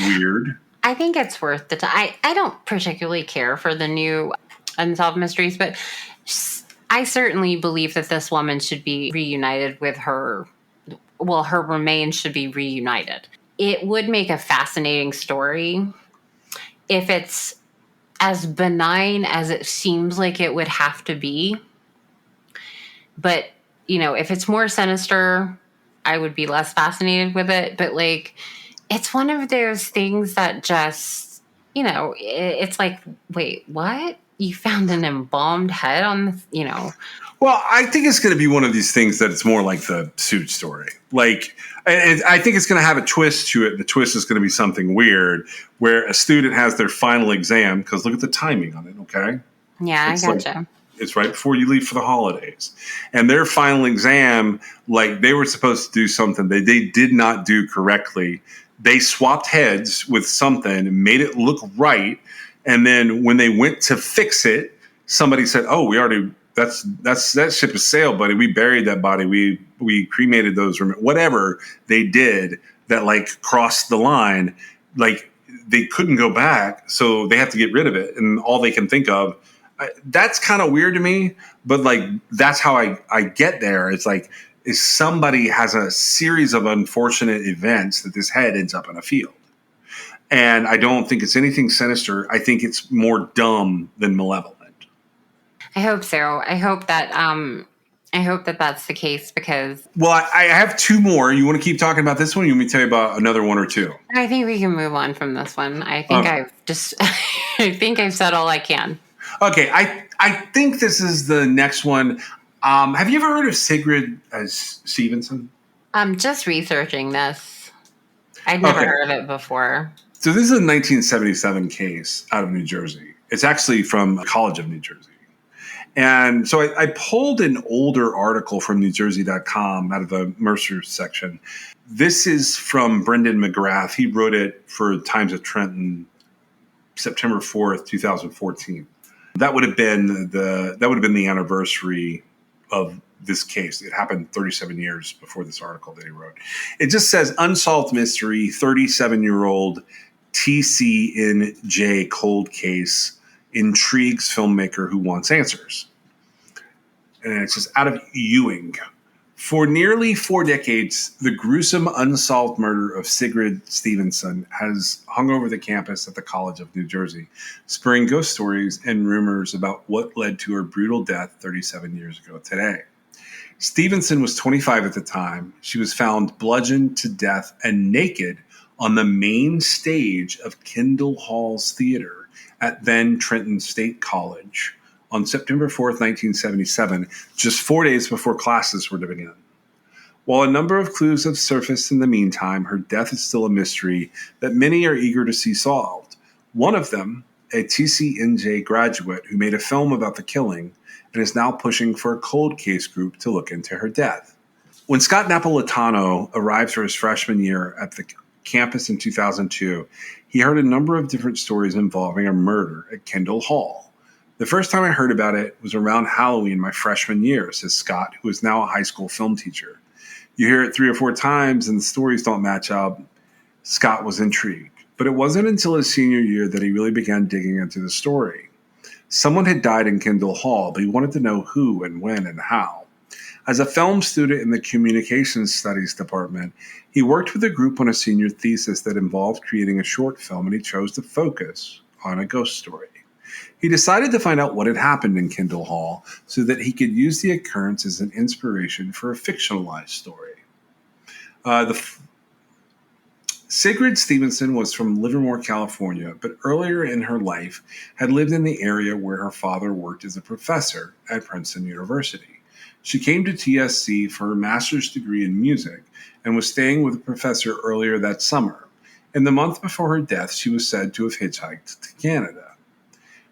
weird. I think it's worth the time. I don't particularly care for the new Unsolved Mysteries, but I certainly believe that this woman should be reunited with her. Well, her remains should be reunited. It would make a fascinating story if it's as benign as it seems like it would have to be. But, if it's more sinister, I would be less fascinated with it. But, like, it's one of those things that just, it's like, wait, what? You found an embalmed head on the, Well, I think it's going to be one of these things that it's more like the Suit story. Like, and I think it's going to have a twist to it. The twist is going to be something weird where a student has their final exam, because look at the timing on it, okay? Yeah, I gotcha. It's right before you leave for the holidays. And their final exam, like, they were supposed to do something they did not do correctly. They swapped heads with something, made it look right. And then when they went to fix it, somebody said, oh, that ship has sailed, buddy. We buried that body. We cremated those, whatever they did that like crossed the line. Like, they couldn't go back, so they have to get rid of it. And all they can think of, that's kind of weird to me, but like, that's how I get there. It's like, if somebody has a series of unfortunate events that this head ends up in a field. And I don't think it's anything sinister. I think it's more dumb than malevolent. I hope so. I hope that that's the case because. Well, I have two more. You want to keep talking about this one? You want me to tell you about another one or two? I think we can move on from this one. I think I think I've said all I can. Okay. I think this is the next one. Have you ever heard of Sigrid Stevenson? I'm just researching this. I'd never heard of it before. So this is a 1977 case out of New Jersey. It's actually from College of New Jersey. And so I pulled an older article from NewJersey.com out of the Mercer section. This is from Brendan McGrath. He wrote it for Times of Trenton, September 4th, 2014. That would have been the anniversary of this case. It happened 37 years before this article that he wrote. It just says unsolved mystery, 37-year-old TCNJ cold case intrigues filmmaker who wants answers. And it says, out of Ewing. For nearly 4 decades, the gruesome unsolved murder of Sigrid Stevenson has hung over the campus at the College of New Jersey, spurring ghost stories and rumors about what led to her brutal death 37 years ago today. Stevenson was 25 at the time. She was found bludgeoned to death and naked on the main stage of Kendall Hall's theater at then Trenton State College on September 4th, 1977, just 4 days before classes were to begin. While a number of clues have surfaced in the meantime, her death is still a mystery that many are eager to see solved. One of them, a TCNJ graduate who made a film about the killing and is now pushing for a cold case group to look into her death. When Scott Napolitano arrived for his freshman year at the campus in 2002, he heard a number of different stories involving a murder at Kendall Hall. The first time I heard about it was around Halloween my freshman year, says Scott, who is now a high school film teacher. You hear it 3 or 4 times and the stories don't match up. Scott was intrigued. But it wasn't until his senior year that he really began digging into the story. Someone had died in Kendall Hall, but he wanted to know who and when and how. As a film student in the Communications Studies department, he worked with a group on a senior thesis that involved creating a short film, and he chose to focus on a ghost story. He decided to find out what had happened in Kendall Hall so that he could use the occurrence as an inspiration for a fictionalized story. Sigrid Stevenson was from Livermore, California, but earlier in her life had lived in the area where her father worked as a professor at Princeton University. She came to TSC for her master's degree in music and was staying with a professor earlier that summer. In the month before her death, she was said to have hitchhiked to Canada.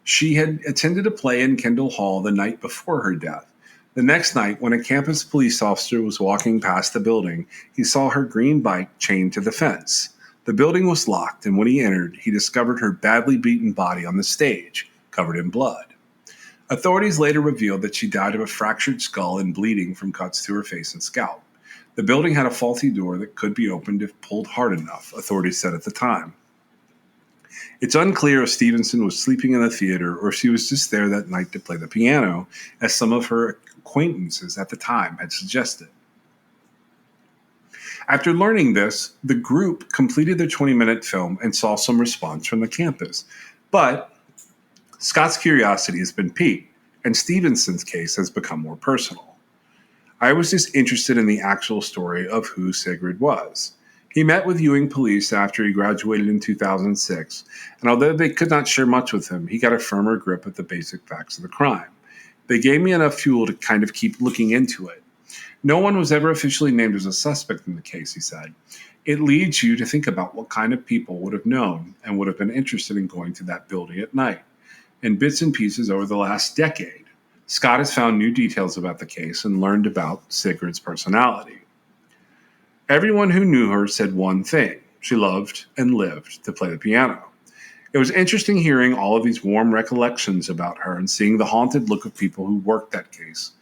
She had attended a play in Kendall Hall the night before her death. The next night, when a campus police officer was walking past the building, he saw her green bike chained to the fence. The building was locked, and when he entered, he discovered her badly beaten body on the stage, covered in blood. Authorities later revealed that she died of a fractured skull and bleeding from cuts to her face and scalp. The building had a faulty door that could be opened if pulled hard enough, authorities said at the time. It's unclear if Stevenson was sleeping in the theater or if she was just there that night to play the piano, as some of her acquaintances at the time had suggested. After learning this, the group completed their 20-minute film and saw some response from the campus. But Scott's curiosity has been piqued, and Stevenson's case has become more personal. I was just interested in the actual story of who Sigrid was. He met with Ewing police after he graduated in 2006, and although they could not share much with him, he got a firmer grip of the basic facts of the crime. They gave me enough fuel to kind of keep looking into it. No one was ever officially named as a suspect in the case, he said. It leads you to think about what kind of people would have known and would have been interested in going to that building at night. In bits and pieces over the last decade, Scott has found new details about the case and learned about Sigrid's personality. Everyone who knew her said one thing: she loved and lived to play the piano. It was interesting hearing all of these warm recollections about her and seeing the haunted look of people who worked that case.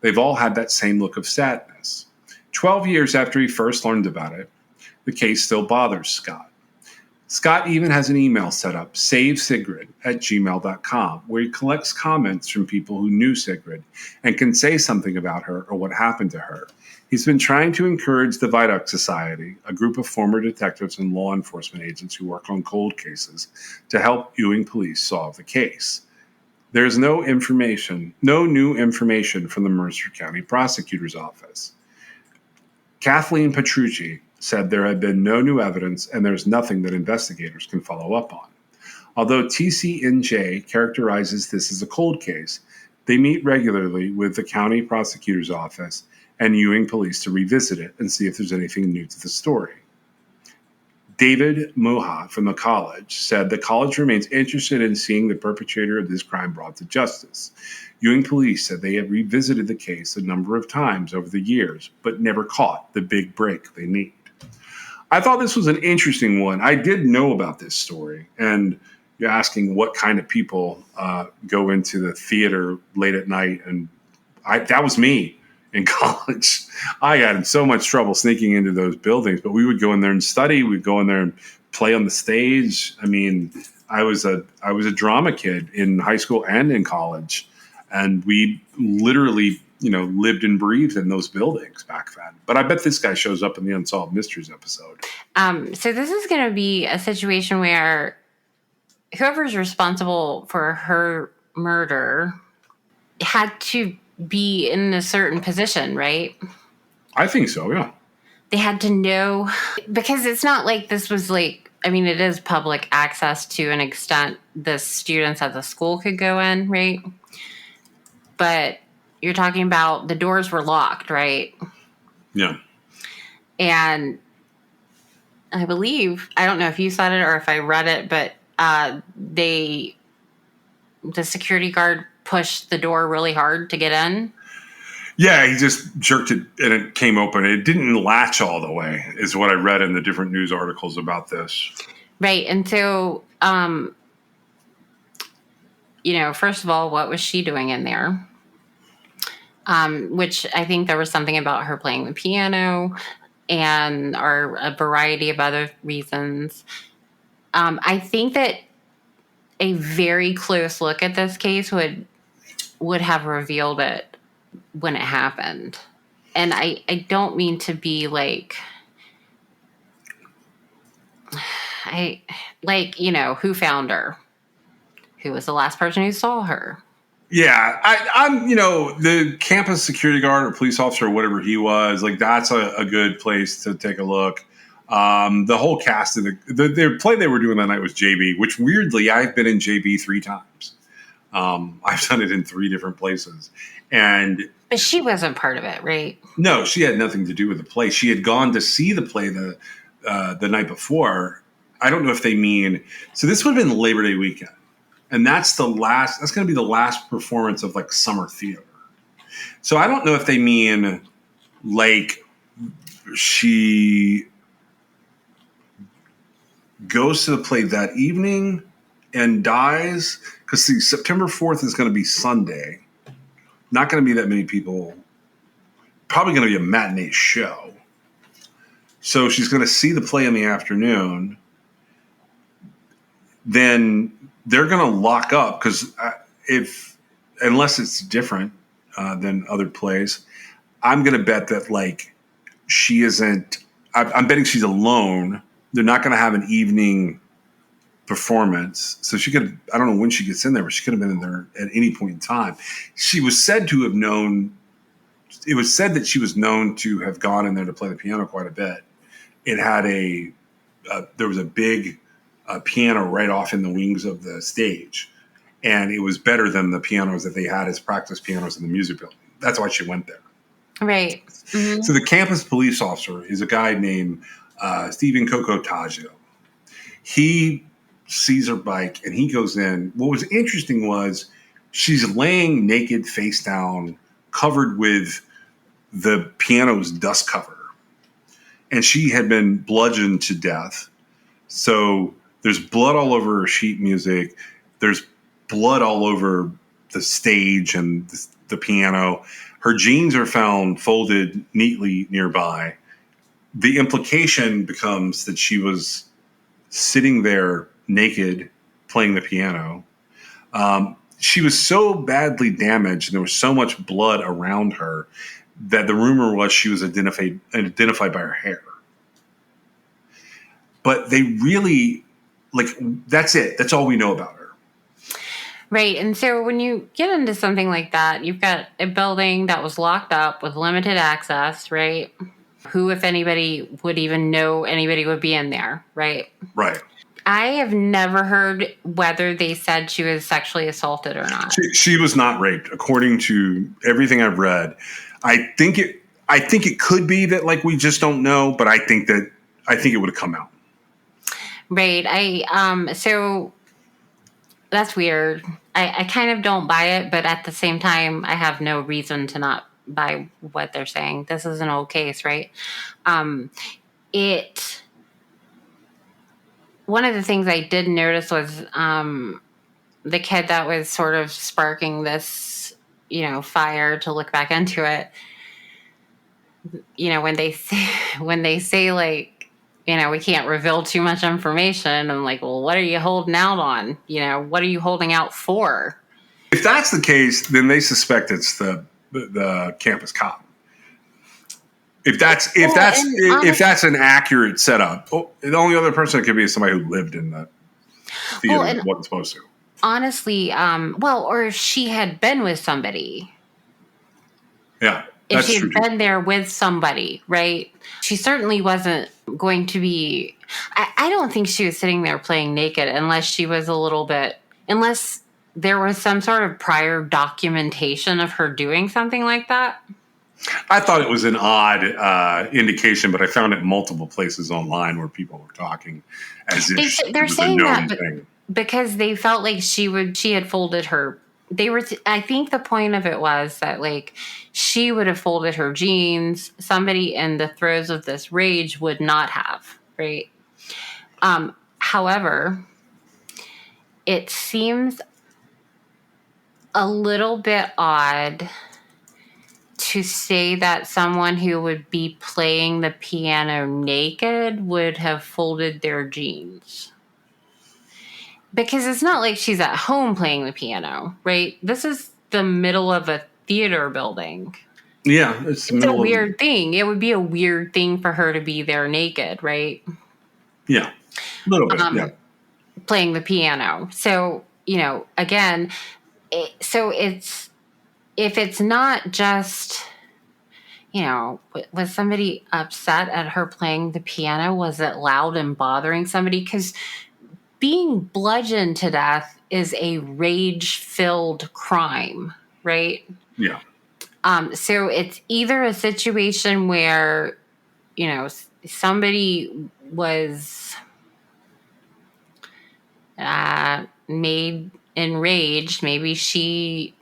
They've all had that same look of sadness. 12 years after he first learned about it, the case still bothers Scott. Scott even has an email set up, savesigrid@gmail.com, where he collects comments from people who knew Sigrid and can say something about her or what happened to her. He's been trying to encourage the Vidoc Society, a group of former detectives and law enforcement agents who work on cold cases, to help Ewing police solve the case. There's no new information from the Mercer County Prosecutor's Office. Kathleen Petrucci said there had been no new evidence and there's nothing that investigators can follow up on. Although TCNJ characterizes this as a cold case, they meet regularly with the county prosecutor's office and Ewing police to revisit it and see if there's anything new to the story. David Moha from the college said the college remains interested in seeing the perpetrator of this crime brought to justice. Ewing police said they have revisited the case a number of times over the years, but never caught the big break they need. I thought this was an interesting one. I did know about this story, and you're asking what kind of people go into the theater late at night, and that was me in college. I got in so much trouble sneaking into those buildings, but we would go in there and study. We'd go in there and play on the stage. I mean, I was a drama kid in high school and in college, and we literally, lived and breathed in those buildings back then. But I bet this guy shows up in the Unsolved Mysteries episode. So this is going to be a situation where whoever's responsible for her murder had to be in a certain position, right? I think so, yeah. They had to know, because it's not like this was it is public access to an extent the students at the school could go in, right? But you're talking about the doors were locked, right? Yeah. And I believe, I don't know if you said it or if I read it, but the security guard pushed the door really hard to get in. Yeah, he just jerked it and it came open. It didn't latch all the way, is what I read in the different news articles about this. Right. And so, first of all, what was she doing in there? Which I think there was something about her playing the piano or a variety of other reasons. I think that a very close look at this case would have revealed it when it happened. And I don't mean to be who found her? Who was the last person who saw her? Yeah, I'm, the campus security guard or police officer or whatever he was, that's a good place to take a look. The whole cast of the play they were doing that night was JB, which weirdly I've been in JB 3 times. I've done it in 3 different places. But she wasn't part of it, right? No, she had nothing to do with the play. She had gone to see the play the night before. I don't know if they mean, so this would have been Labor Day weekend. And that's going to be the last performance of summer theater. So I don't know if they mean she goes to the play that evening and dies. Because September 4th is going to be Sunday. Not going to be that many people. Probably going to be a matinee show. So she's going to see the play in the afternoon. Then they're going to lock up because unless it's different than other plays, I'm going to bet that she isn't. I'm betting she's alone. They're not going to have an evening performance, so she could. I don't know when she gets in there, but she could have been in there at any point in time. She was said to have known. It was said that she was known to have gone in there to play the piano quite a bit. It had there was a big piano right off in the wings of the stage, and it was better than the pianos that they had as practice pianos in the music building. That's why she went there. Right. Mm-hmm. So the campus police officer is a guy named Stephen Cocotaggio. He sees her bike and he goes in. What was interesting was she's laying naked, face down, covered with the piano's dust cover, and she had been bludgeoned to death. So there's blood all over her sheet music. There's blood all over the stage and the piano. Her jeans are found folded neatly nearby. The implication becomes that she was sitting there naked playing the piano. She was so badly damaged and there was so much blood around her that the rumor was she was identified by her hair. But they really, that's it. That's all we know about her. Right. And so when you get into something like that, you've got a building that was locked up with limited access, right? Who, if anybody, would even know anybody would be in there, right? Right. I have never heard whether they said she was sexually assaulted or not. She was not raped, according to everything I've read. I think it could be that we just don't know, but I think it would have come out. Right. So that's weird. I kind of don't buy it, but at the same time, I have no reason to not buy what they're saying. This is an old case, right? Um, it, One of the things I did notice was, the kid that was sort of sparking this, fire to look back into it. When they say like, we can't reveal too much information. I'm like, well, what are you holding out on? What are you holding out for? If that's the case, then they suspect it's the campus cop. If that's an accurate setup, the only other person it could be is somebody who lived in the theater and wasn't supposed to. Honestly, or if she had been with somebody. Yeah. If she had been there with somebody, right? She certainly wasn't going to be. I don't think she was sitting there playing naked unless there was some sort of prior documentation of her doing something like that. I thought it was an odd indication, but I found it multiple places online where people were talking as if they're it was saying a known that thing. Because they felt like she had folded her. I think the point of it was that like she would have folded her jeans. Somebody in the throes of this rage would not have, right? However, it seems a little bit odd to say that someone who would be playing the piano naked would have folded their jeans. Because it's not like she's at home playing the piano, right? This is the middle of a theater building. Yeah, it's a weird thing. It would be a weird thing for her to be there naked, right? Yeah, a little bit, yeah. Playing the piano. So, again, if it's not just, was somebody upset at her playing the piano? Was it loud and bothering somebody? Because being bludgeoned to death is a rage-filled crime, right? Yeah. So it's either a situation where, somebody was made enraged. Maybe she,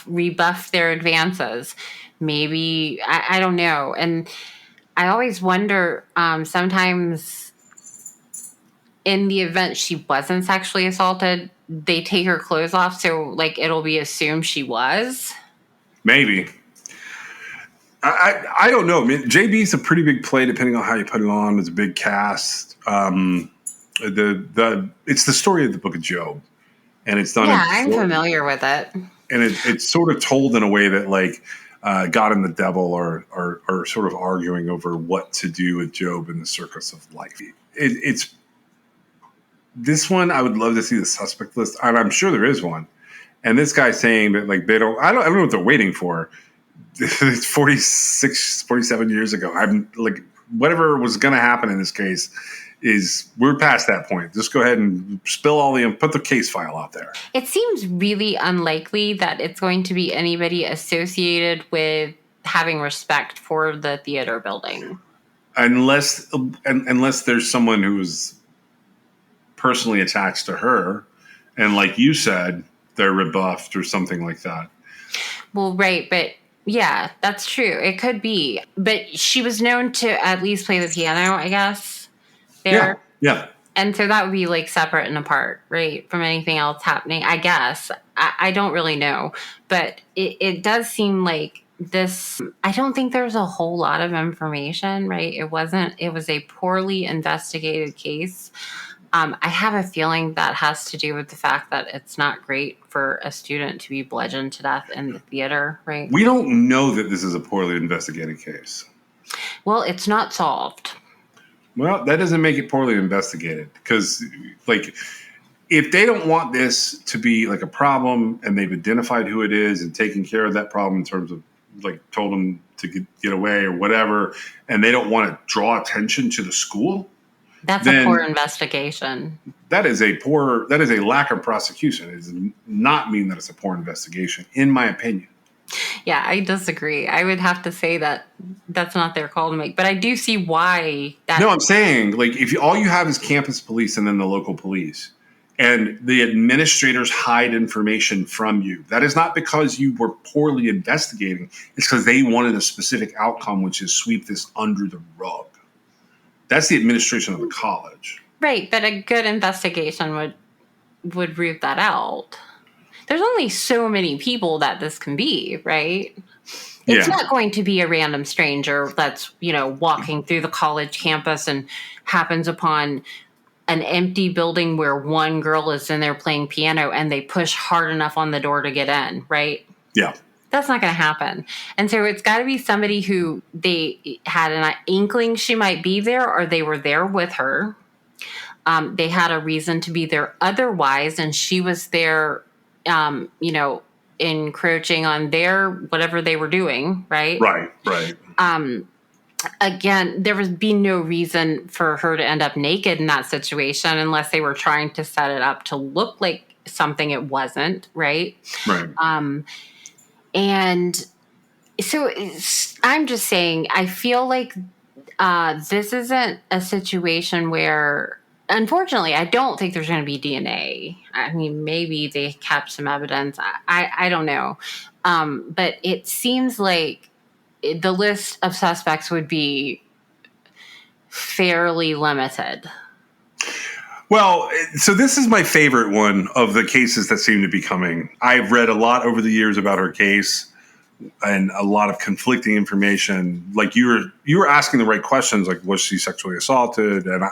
rebuffed their advances. Maybe, I don't know. And I always wonder, sometimes in the event she wasn't sexually assaulted, they take her clothes off, so like it'll be assumed she was. Maybe. I don't know. I mean, JB's a pretty big play, depending on how you put it on. It's a big cast. It's the story of the Book of Job, and it's done. Yeah, I'm familiar with it. And it's sort of told in a way that like God and the devil are sort of arguing over what to do with Job in the circus of life. It's this one. I would love to see the suspect list, and I'm sure there is one. And this guy's saying that like I don't know what they're waiting for. It's 47 years ago. I'm like, whatever was going to happen in this case we're past that point. Just go ahead and put the case file out there. It seems really unlikely that it's going to be anybody associated with having respect for the theater building. Unless there's someone who's personally attached to her. And like you said, they're rebuffed or something like that. Well, right. But yeah, that's true. It could be. But she was known to at least play the piano, I guess. There. Yeah. And so that would be like separate and apart, right, from anything else happening, I guess. I don't really know. But it does seem like this. I don't think there's a whole lot of information, right? It was a poorly investigated case. I have a feeling that has to do with the fact that it's not great for a student to be bludgeoned to death in the theater, right? We don't know that this is a poorly investigated case. Well, it's not solved. Well, that doesn't make it poorly investigated because, like, if they don't want this to be like a problem and they've identified who it is and taken care of that problem in terms of like told them to get away or whatever, and they don't want to draw attention to the school. That's a poor investigation. That is a lack of prosecution. It does not mean that it's a poor investigation, in my opinion. Yeah, I disagree. I would have to say that that's not their call to make, but I do see why that. No, I'm saying, like, if all you have is campus police and then the local police, and the administrators hide information from you, that is not because you were poorly investigating. It's because they wanted a specific outcome, which is sweep this under the rug. That's the administration of the college. Right, but a good investigation would root that out. There's only so many people that this can be, right? It's not going to be a random stranger that's, walking through the college campus and happens upon an empty building where one girl is in there playing piano and they push hard enough on the door to get in, right? Yeah. That's not going to happen. And so it's got to be somebody who they had an inkling she might be there, or they were there with her. They had a reason to be there otherwise, and she was there encroaching on their whatever they were doing, right? Right. Again, there would be no reason for her to end up naked in that situation unless they were trying to set it up to look like something it wasn't, right? Right. And so I'm just saying, I feel like this isn't a situation where, unfortunately, I don't think there's going to be DNA. I mean, maybe they kept some evidence. I don't know. But it seems like the list of suspects would be fairly limited. Well, so this is my favorite one of the cases that seem to be coming. I've read a lot over the years about her case and a lot of conflicting information. Like you were asking the right questions, like was she sexually assaulted? And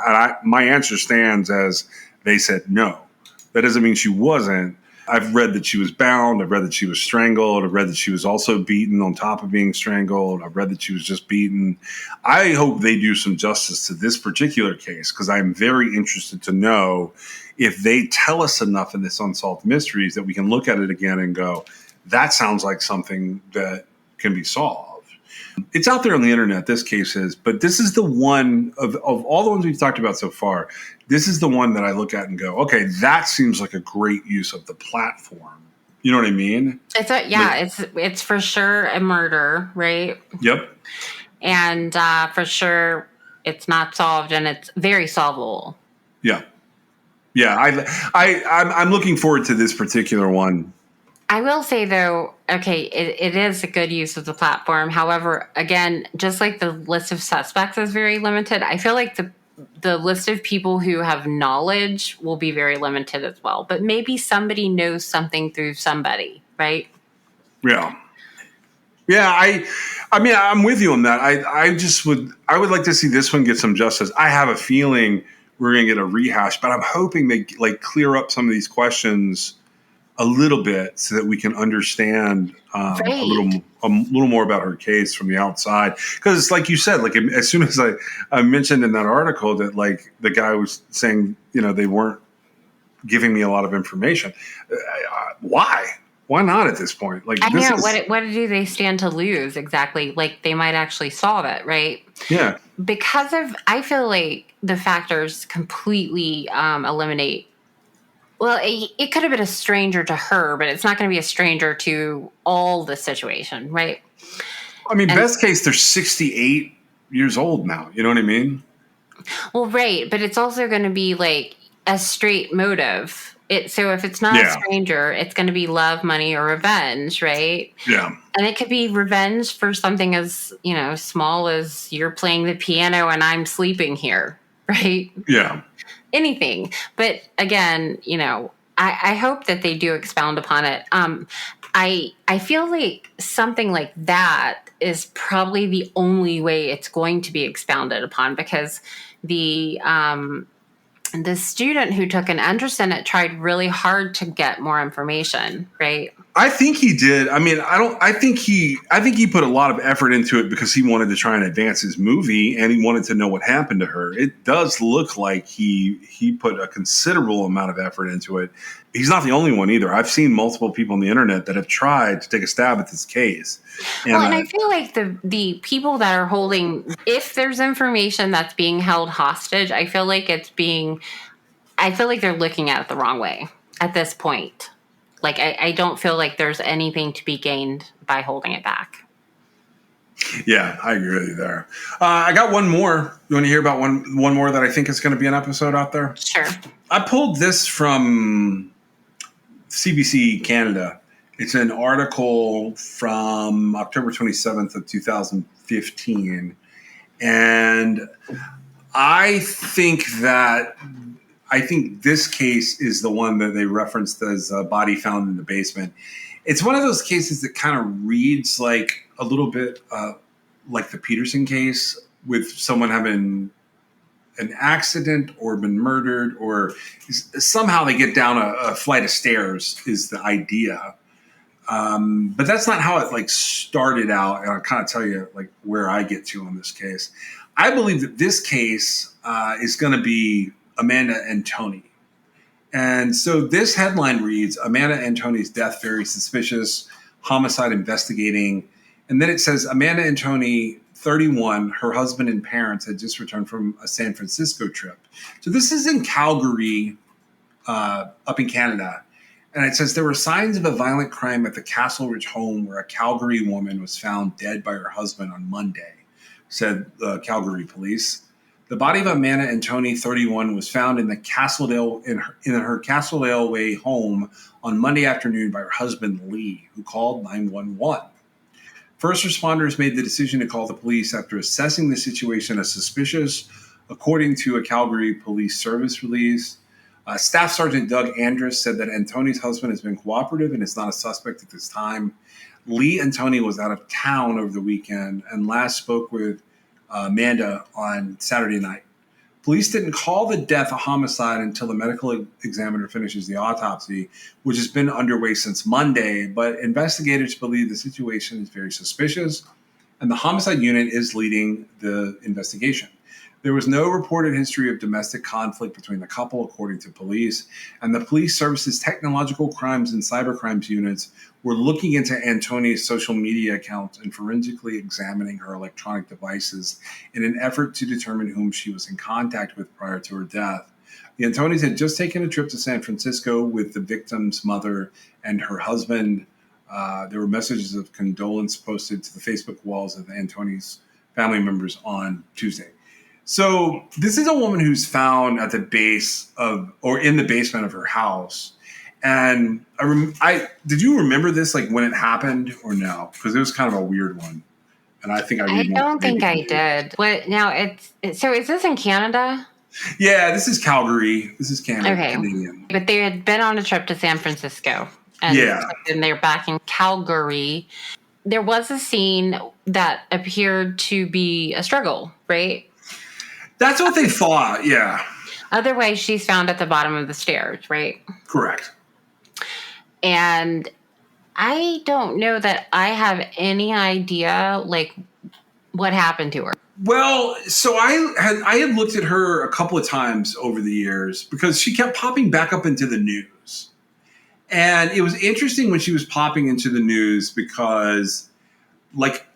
my answer stands as they said no. That doesn't mean she wasn't. I've read that she was bound. I've read that she was strangled. I've read that she was also beaten on top of being strangled. I've read that she was just beaten. I hope they do some justice to this particular case because I'm very interested to know if they tell us enough in this Unsolved Mysteries that we can look at it again and go, that sounds like something that can be solved. It's out there on the internet, this case is, but this is the one of all the ones we've talked about so far. This is the one that I look at and go, okay, that seems like a great use of the platform. You know what I mean? It's for sure a murder, right? Yep. And for sure it's not solved, and it's very solvable. Yeah. I'm looking forward to this particular one. I will say, though, okay, it is a good use of the platform. However, again, just like the list of suspects is very limited, I feel like the list of people who have knowledge will be very limited as well. But maybe somebody knows something through somebody, right? Yeah. Yeah, I mean, I'm with you on that. I would like to see this one get some justice. I have a feeling we're going to get a rehash, but I'm hoping they like clear up some of these questions a little bit so that we can understand a little more about her case from the outside. Because like you said, like as soon as I mentioned in that article that like the guy was saying, they weren't giving me a lot of information. Why not at this point? Like, I know what do they stand to lose exactly? Like they might actually solve it, right? Yeah. Because I feel like the factors completely eliminate. Well, it could have been a stranger to her, but it's not going to be a stranger to all the situation, right? I mean, best case, they're 68 years old now. You know what I mean? Well, right. But it's also going to be like a straight motive. So if it's not a stranger, it's going to be love, money, or revenge, right? Yeah. And it could be revenge for something as, small as you're playing the piano and I'm sleeping here, right? Yeah. Anything. But again, I hope that they do expound upon it. I feel like something like that is probably the only way it's going to be expounded upon, because the student who took an interest in it tried really hard to get more information, right? I think he did. I mean, I think he put a lot of effort into it because he wanted to try and advance his movie and he wanted to know what happened to her. It does look like he put a considerable amount of effort into it. He's not the only one either. I've seen multiple people on the internet that have tried to take a stab at this case. And I feel like the people that are holding, if there's information that's being held hostage, I feel like they're looking at it the wrong way at this point. Like, I don't feel like there's anything to be gained by holding it back. Yeah, I agree with you there. I got one more. You want to hear about one more that I think is going to be an episode out there? Sure. I pulled this from CBC Canada. It's an article from October 27th of 2015. And I think this case is the one that they referenced as a body found in the basement. It's one of those cases that kind of reads like a little bit like the Peterson case, with someone having an accident or been murdered, or somehow they get down a flight of stairs is the idea. But that's not how it like started out. And I'll kind of tell you like where I get to on this case. I believe that this case is going to be Amanda Antoni. And so this headline reads, Amanda Antoni's death very suspicious, homicide investigating. And then it says, Amanda Antoni, 31, her husband and parents had just returned from a San Francisco trip. So this is in Calgary, up in Canada. And it says there were signs of a violent crime at the Castle Ridge home where a Calgary woman was found dead by her husband on Monday, said the Calgary police. The body of Amanda Antoni, 31, was found in the Castledale in her Castledale Way home on Monday afternoon by her husband Lee, who called 911. First responders made the decision to call the police after assessing the situation as suspicious, according to a Calgary Police Service release. Staff Sergeant Doug Andrus said that Antoni's husband has been cooperative and is not a suspect at this time. Lee Antoni was out of town over the weekend and last spoke with Amanda on Saturday night. Police didn't call the death a homicide until the medical examiner finishes the autopsy, which has been underway since Monday, but investigators believe the situation is very suspicious, and the homicide unit is leading the investigation. There was no reported history of domestic conflict between the couple, according to police, and the police service's technological crimes and cybercrimes units were looking into Antoni's social media accounts and forensically examining her electronic devices in an effort to determine whom she was in contact with prior to her death. The Antonis had just taken a trip to San Francisco with the victim's mother and her husband. There were messages of condolence posted to the Facebook walls of the Antoni's family members on Tuesday. So this is a woman who's found at the base of, or in the basement of her house. And did you remember this, like when it happened or no? Because it was kind of a weird one. And I think I don't think I did. What now? So is this in Canada? Yeah, this is Calgary. This is Canada. Okay. Canadian. But they had been on a trip to San Francisco. And then they're back in Calgary. There was a scene that appeared to be a struggle, right? That's what they thought, yeah. Otherwise, she's found at the bottom of the stairs, right? Correct. And I don't know that I have any idea, like, what happened to her. Well, so I had looked at her a couple of times over the years because she kept popping back up into the news. And it was interesting when she was popping into the news because, like,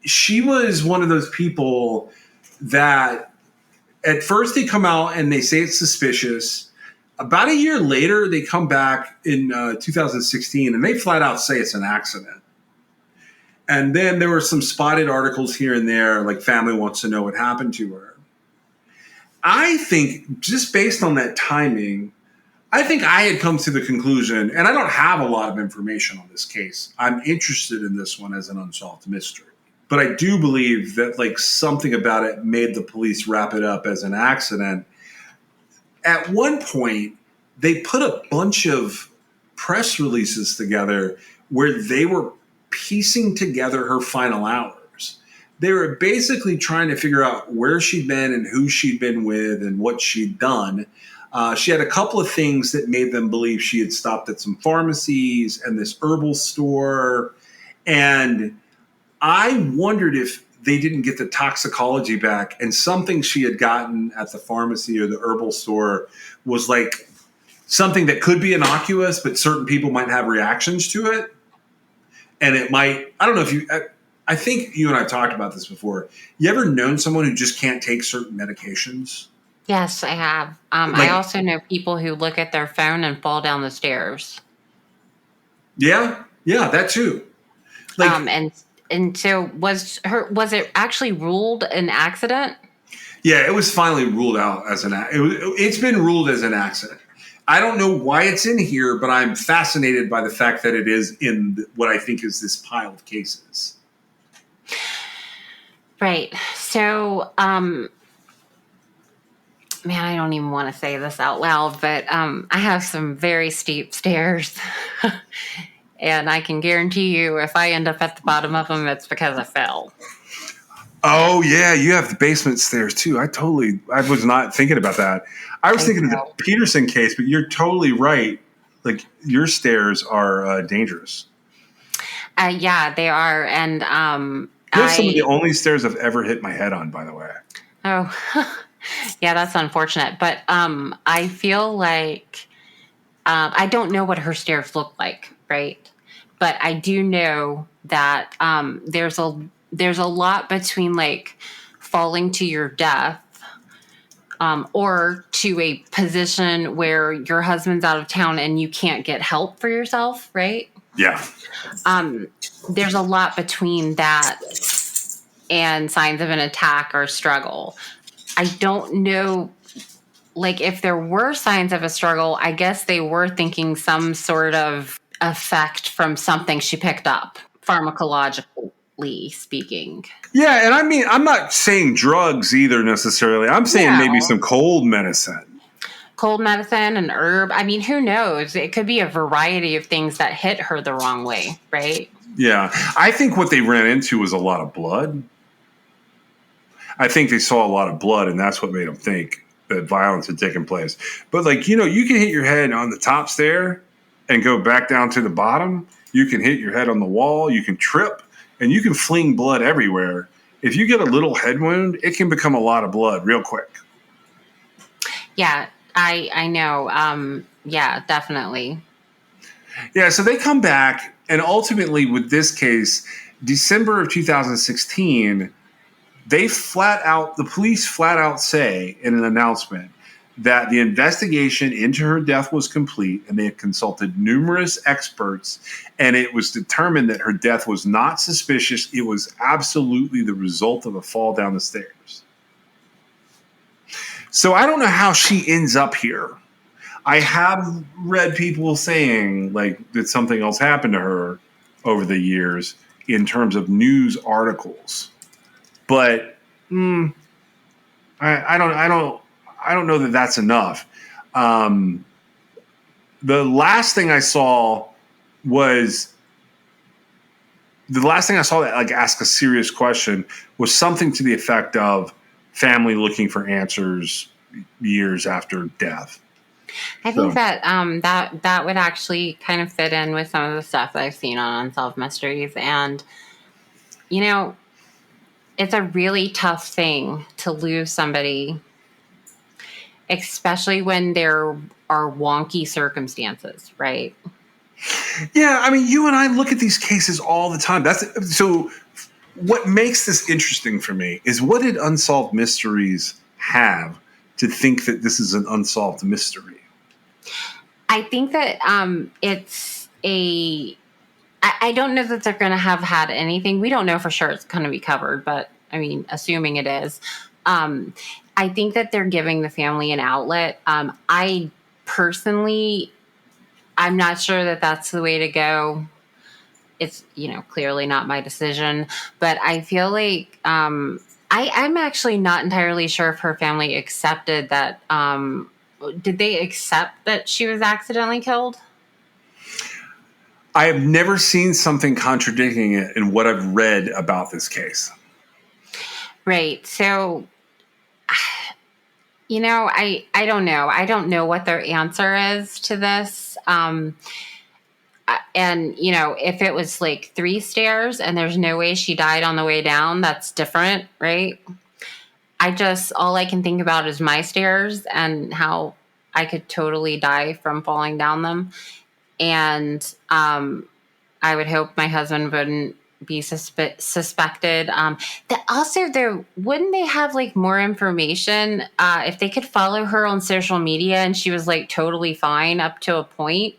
she was one of those people that at first they come out and they say it's suspicious. About a year later, they come back in 2016 and they flat out say it's an accident. And then there were some spotted articles here and there, like Family Wants to Know What Happened to Her. I think just based on that timing, I think I had come to the conclusion, and I don't have a lot of information on this case. I'm interested in this one as an unsolved mystery. But I do believe that like something about it made the police wrap it up as an accident. At one point, they put a bunch of press releases together where they were piecing together her final hours. They were basically trying to figure out where she'd been and who she'd been with and what she'd done. She had a couple of things that made them believe she had stopped at some pharmacies and this herbal store. And I wondered if they didn't get the toxicology back and something she had gotten at the pharmacy or the herbal store was like something that could be innocuous, but certain people might have reactions to it. And it might, I don't know if you, I think you and I talked about this before. You ever known someone who just can't take certain medications? Yes, I have. I also know people who look at their phone and fall down the stairs. Yeah, yeah, that too. Like, And so was it actually ruled an accident? yeah, it was finally ruled out as it's been ruled as an accident. I don't know why it's in here, but I'm fascinated by the fact that it is in what I think is this pile of cases. Right. So, man, I don't even want to say this out loud, but I have some very steep stairs. And I can guarantee you, if I end up at the bottom of them, it's because I fell. Oh yeah, you have the basement stairs too. I was not thinking about that. I was thinking of the Peterson case, but you're totally right. Like your stairs are dangerous. Yeah, they are. And Those are some of the only stairs I've ever hit my head on, by the way. Oh, yeah, that's unfortunate. But I feel like I don't know what her stairs look like, right? But I do know that there's a lot between like falling to your death or to a position where your husband's out of town and you can't get help for yourself, right? Yeah. There's a lot between that and signs of an attack or struggle. I don't know, like, if there were signs of a struggle, I guess they were thinking some sort of effect from something she picked up, pharmacologically speaking. Yeah, and I mean, I'm not saying drugs either necessarily. I'm saying maybe some cold medicine. Cold medicine and herb. I mean, who knows? It could be a variety of things that hit her the wrong way, right? Yeah. I think what they ran into was a lot of blood. I think they saw a lot of blood, and that's what made them think that violence had taken place. But, like, you can hit your head on the top stair and go back down to the bottom. You can hit your head on the wall. You can trip, and you can fling blood everywhere. If you get a little head wound, it can become a lot of blood real quick. Yeah, I know. Yeah, definitely. Yeah, so they come back, and ultimately with this case, December of 2016, the police flat out say in an announcement that the investigation into her death was complete, and they had consulted numerous experts, and it was determined that her death was not suspicious. It was absolutely the result of a fall down the stairs. So I don't know how she ends up here. I have read people saying like that something else happened to her over the years in terms of news articles. But I don't know that that's enough. The last thing I saw that like ask a serious question was something to the effect of family looking for answers years after death. I think that that would actually kind of fit in with some of the stuff that I've seen on Unsolved Mysteries, and it's a really tough thing to lose somebody, especially when there are wonky circumstances, right? Yeah, I mean, you and I look at these cases all the time. So what makes this interesting for me is what did Unsolved Mysteries have to think that this is an unsolved mystery? I think that it's a... I don't know that they're going to have had anything. We don't know for sure it's going to be covered, but I mean, assuming it is, I think that they're giving the family an outlet. I personally, I'm not sure that that's the way to go. It's, clearly not my decision, but I feel like I'm actually not entirely sure if her family accepted that. Did they accept that she was accidentally killed? I have never seen something contradicting it in what I've read about this case. Right. So, I don't know. I don't know what their answer is to this. And, if it was like 3 stairs and there's no way she died on the way down, that's different, right? All I can think about is my stairs and how I could totally die from falling down them. And I would hope my husband wouldn't be suspected. Wouldn't they have like more information if they could follow her on social media and she was like totally fine up to a point?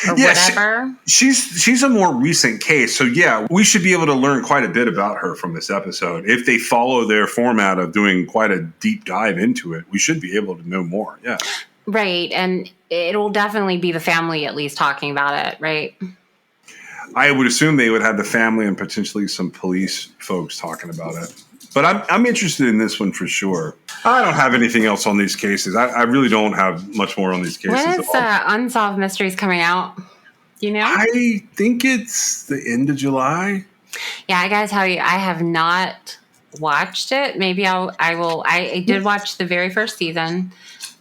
or whatever. She's a more recent case. So yeah, we should be able to learn quite a bit about her from this episode. If they follow their format of doing quite a deep dive into it, we should be able to know more. Yeah. Right. And it'll definitely be the family at least talking about it, right? I would assume they would have the family and potentially some police folks talking about it. But I'm interested in this one for sure. I don't have anything else on these cases. I really don't have much more on these cases. When is Unsolved Mysteries coming out? Do you know? I think it's the end of July. Yeah, I gotta tell you, I have not watched it. Maybe I will. I did watch the very first season.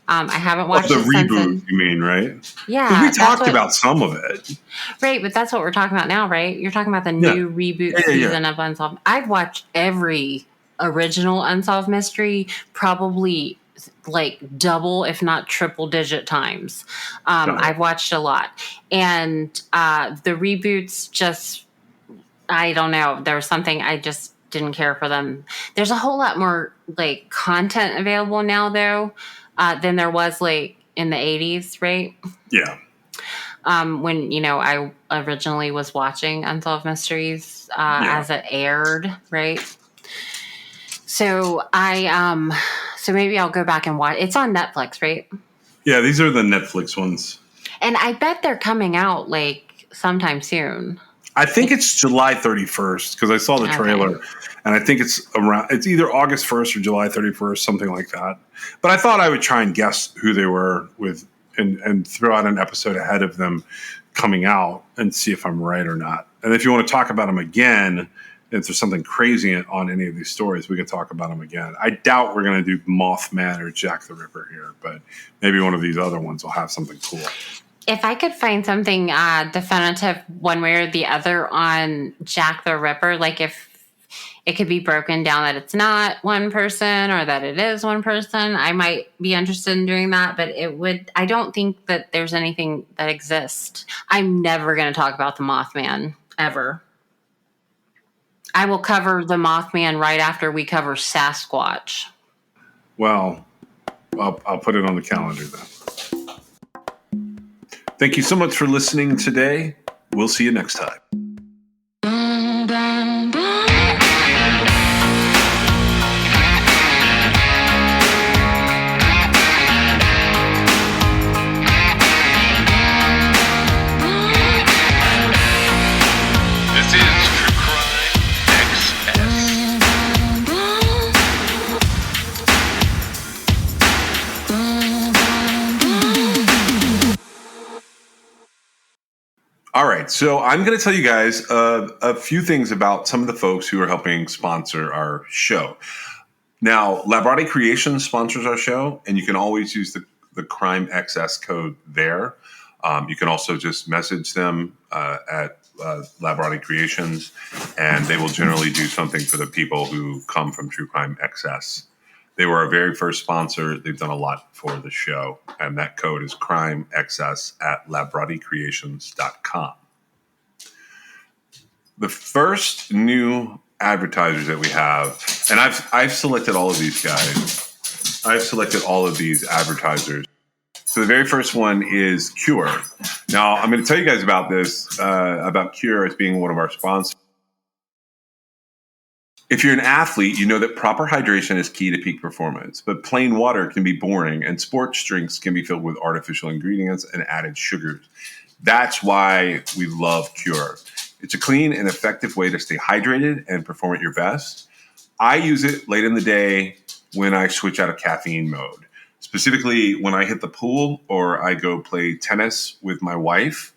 I haven't watched the reboot. You mean, right? Yeah, we talked about some of it, right? But that's what we're talking about now, right? You're talking about the new reboot season of Unsolved. I've watched every original Unsolved Mystery probably like double, if not triple digit times. I've watched a lot, and the reboots just, I don't know. There was something I just didn't care for them. There's a whole lot more like content available now, though, than there was like in the 80s, right? Yeah. When, I originally was watching Unsolved Mysteries as it aired, right? So so maybe I'll go back and watch. It's on Netflix, right? Yeah, these are the Netflix ones. And I bet they're coming out like sometime soon. I think it's July 31st because I saw the trailer, and I think it's either August 1st or July 31st, something like that. But I thought I would try and guess who they were with and throw out an episode ahead of them coming out and see if I'm right or not. And if you want to talk about them again, if there's something crazy on any of these stories, we can talk about them again. I doubt we're going to do Mothman or Jack the Ripper here, but maybe one of these other ones will have something cool. If I could find something definitive one way or the other on Jack the Ripper, like if it could be broken down that it's not one person or that it is one person, I might be interested in doing that. But I don't think that there's anything that exists. I'm never going to talk about the Mothman, ever. I will cover the Mothman right after we cover Sasquatch. Well, I'll put it on the calendar then. Thank you so much for listening today. We'll see you next time. This is True Crime XS. All right, so I'm going to tell you guys a few things about some of the folks who are helping sponsor our show. Now, Labrati Creations sponsors our show, and you can always use the Crime XS code there. You can also just message them at Labrati Creations, and they will generally do something for the people who come from True Crime XS. They were our very first sponsor. They've done a lot for the show, and that code is CrimeXS at LabratiCreations.com. The first new advertisers that we have, and I've selected all of these guys. I've selected all of these advertisers. So the very first one is Cure. Now, I'm going to tell you guys about this, about Cure as being one of our sponsors. If you're an athlete, you know that proper hydration is key to peak performance, but plain water can be boring and sports drinks can be filled with artificial ingredients and added sugars. That's why we love Cure. It's a clean and effective way to stay hydrated and perform at your best. I use it late in the day when I switch out of caffeine mode. Specifically, when I hit the pool or I go play tennis with my wife,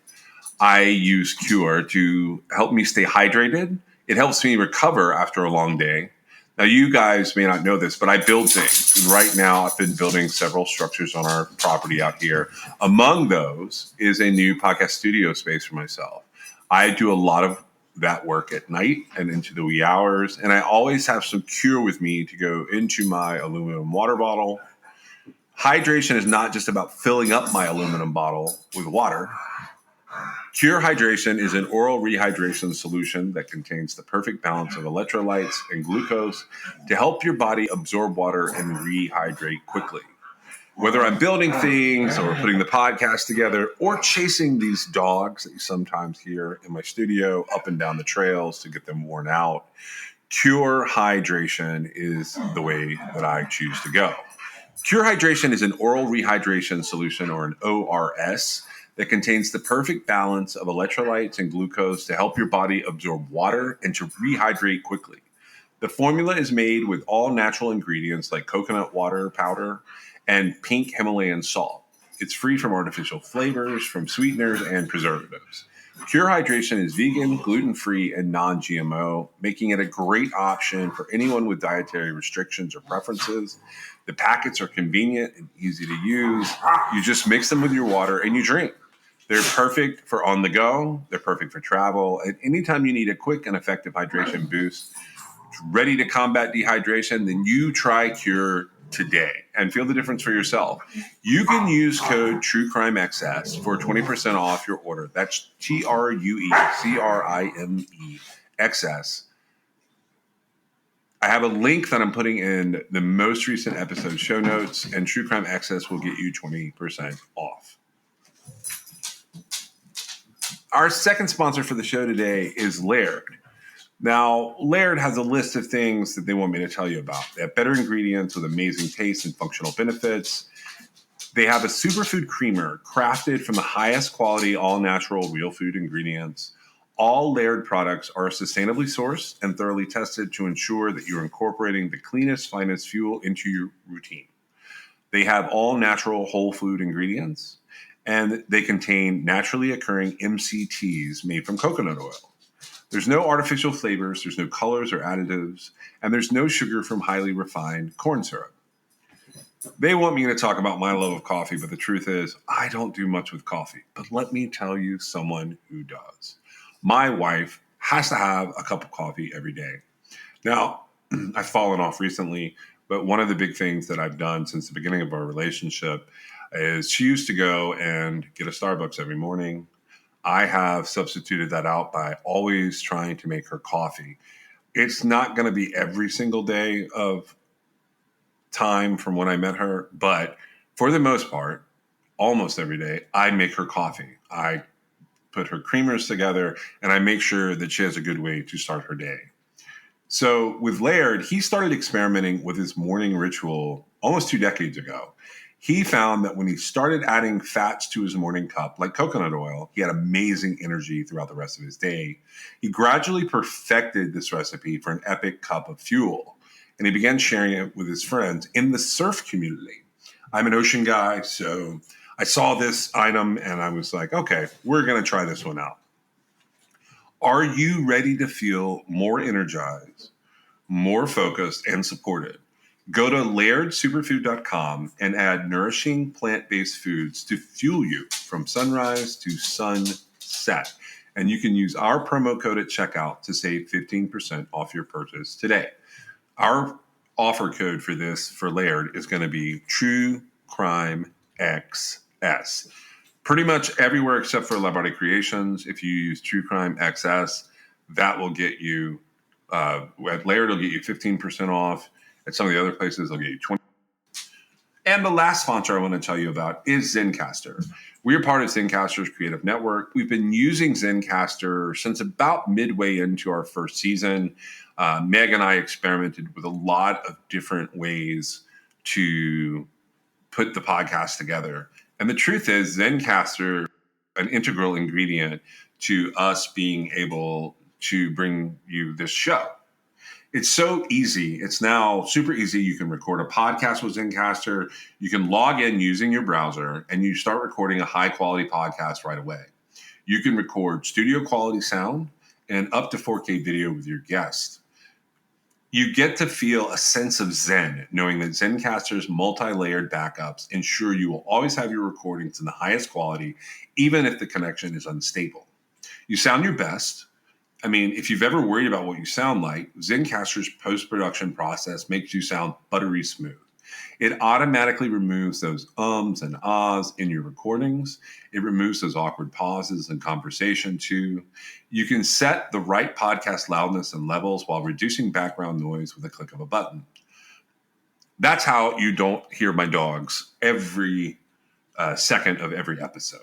I use Cure to help me stay hydrated. It helps me recover after a long day. Now, you guys may not know this, but I build things. Right now, I've been building several structures on our property out here. Among those is a new podcast studio space for myself. I do a lot of that work at night and into the wee hours, and I always have some Cure with me to go into my aluminum water bottle. Hydration is not just about filling up my aluminum bottle with water. Cure Hydration is an oral rehydration solution that contains the perfect balance of electrolytes and glucose to help your body absorb water and rehydrate quickly. Whether I'm building things or putting the podcast together or chasing these dogs that you sometimes hear in my studio up and down the trails to get them worn out, Cure Hydration is the way that I choose to go. Cure Hydration is an oral rehydration solution, or an ORS, that contains the perfect balance of electrolytes and glucose to help your body absorb water and to rehydrate quickly. The formula is made with all natural ingredients like coconut water powder and pink Himalayan salt. It's free from artificial flavors, from sweeteners, and preservatives. Pure Hydration is vegan, gluten-free, and non-GMO, making it a great option for anyone with dietary restrictions or preferences. The packets are convenient and easy to use. You just mix them with your water and you drink. They're perfect for on the go. They're perfect for travel. And anytime you need a quick and effective hydration boost, ready to combat dehydration, then you try Cure today and feel the difference for yourself. You can use code TrueCrimeXS for 20% off your order. That's TrueCrimeXS. I have a link that I'm putting in the most recent episode show notes, and TrueCrimeXS will get you 20% off. Our second sponsor for the show today is Laird. Now, Laird has a list of things that they want me to tell you about. They have better ingredients with amazing taste and functional benefits. They have a superfood creamer crafted from the highest quality, all-natural, real food ingredients. All Laird products are sustainably sourced and thoroughly tested to ensure that you're incorporating the cleanest, finest fuel into your routine. They have all natural whole food ingredients, and they contain naturally occurring MCTs made from coconut oil. There's no artificial flavors, there's no colors or additives, and there's no sugar from highly refined corn syrup. They want me to talk about my love of coffee, but the truth is, I don't do much with coffee. But let me tell you someone who does. My wife has to have a cup of coffee every day. Now, I've fallen off recently, but one of the big things that I've done since the beginning of our relationship is she used to go and get a Starbucks every morning. I have substituted that out by always trying to make her coffee. It's not going to be every single day of time from when I met her, but for the most part, almost every day, I make her coffee. I put her creamers together, and I make sure that she has a good way to start her day. So with Laird, he started experimenting with his morning ritual almost 2 decades ago. He found that when he started adding fats to his morning cup, like coconut oil, he had amazing energy throughout the rest of his day. He gradually perfected this recipe for an epic cup of fuel, and he began sharing it with his friends in the surf community. I'm an ocean guy, so I saw this item and I was like, okay, we're going to try this one out. Are you ready to feel more energized, more focused, and supported? Go to lairdsuperfood.com and add nourishing plant-based foods to fuel you from sunrise to sunset. And you can use our promo code at checkout to save 15% off your purchase today. Our offer code for this for Laird is going to be TrueCrimeXS. Pretty much everywhere except for Labarte Creations, if you use TrueCrimeXS, that will get you, at Laird, it'll get you 15% off. At some of the other places, they'll get you 20%. And the last sponsor I want to tell you about is Zencastr. We are part of Zencastr's creative network. We've been using Zencastr since about midway into our first season. Meg and I experimented with a lot of different ways to put the podcast together. And the truth is, Zencastr, an integral ingredient to us being able to bring you this show. It's so easy. It's now super easy. You can record a podcast with Zencastr. You can log in using your browser and you start recording a high quality podcast right away. You can record studio quality sound and up to 4K video with your guest. You get to feel a sense of zen, knowing that Zencastr's multi-layered backups ensure you will always have your recordings in the highest quality, even if the connection is unstable. You sound your best. I mean, if you've ever worried about what you sound like, Zencastr's post-production process makes you sound buttery smooth. It automatically removes those ums and ahs in your recordings. It removes those awkward pauses in conversation too. You can set the right podcast loudness and levels while reducing background noise with a click of a button. That's how you don't hear my dogs every second of every episode.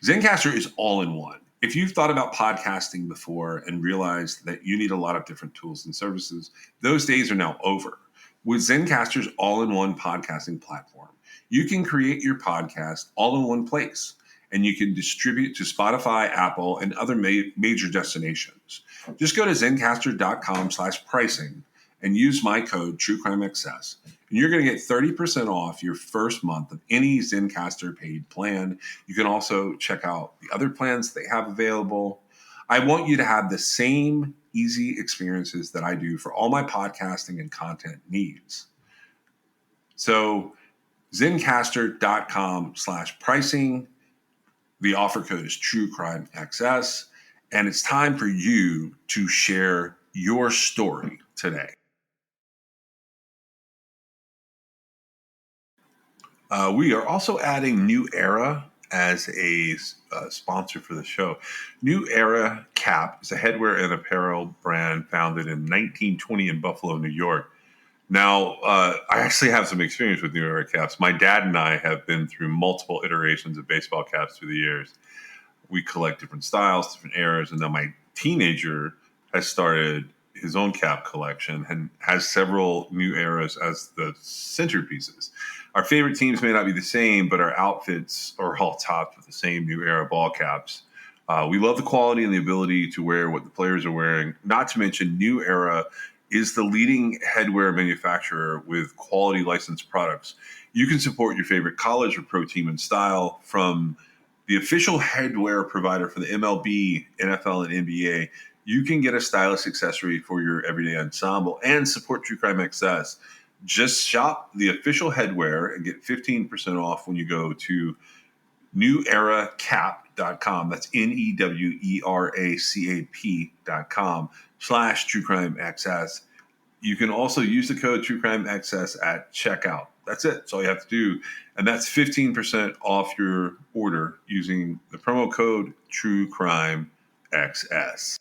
Zencastr is all in one. If you've thought about podcasting before and realized that you need a lot of different tools and services, those days are now over. With Zencastr's all-in-one podcasting platform, you can create your podcast all in one place, and you can distribute to Spotify, Apple, and other major destinations. Just go to zencastr.com/pricing and use my code TrueCrimeXS, and you're going to get 30% off your first month of any Zencastr paid plan. You can also check out the other plans they have available. I want you to have the same easy experiences that I do for all my podcasting and content needs. So zencastr.com/pricing. The offer code is TrueCrimeXS, and it's time for you to share your story today. We are also adding New Era as a sponsor for the show. New Era Cap is a headwear and apparel brand founded in 1920 in Buffalo, New York. Now, I actually have some experience with New Era caps. My dad and I have been through multiple iterations of baseball caps through the years. We collect different styles, different eras, and now my teenager has started his own cap collection and has several New Eras as the centerpieces. Our favorite teams may not be the same, but our outfits are all topped with the same New Era ball caps. We love the quality and the ability to wear what the players are wearing. Not to mention, New Era is the leading headwear manufacturer with quality licensed products. You can support your favorite college or pro team in style from the official headwear provider for the MLB, NFL, and NBA. You can get a stylish accessory for your everyday ensemble and support True Crime XS. Just shop the official headwear and get 15% off when you go to neweracap.com. That's neweracap.com/TrueCrimeXS. You can also use the code TrueCrimeXS at checkout. That's it. That's all you have to do. And that's 15% off your order using the promo code TrueCrimeXS.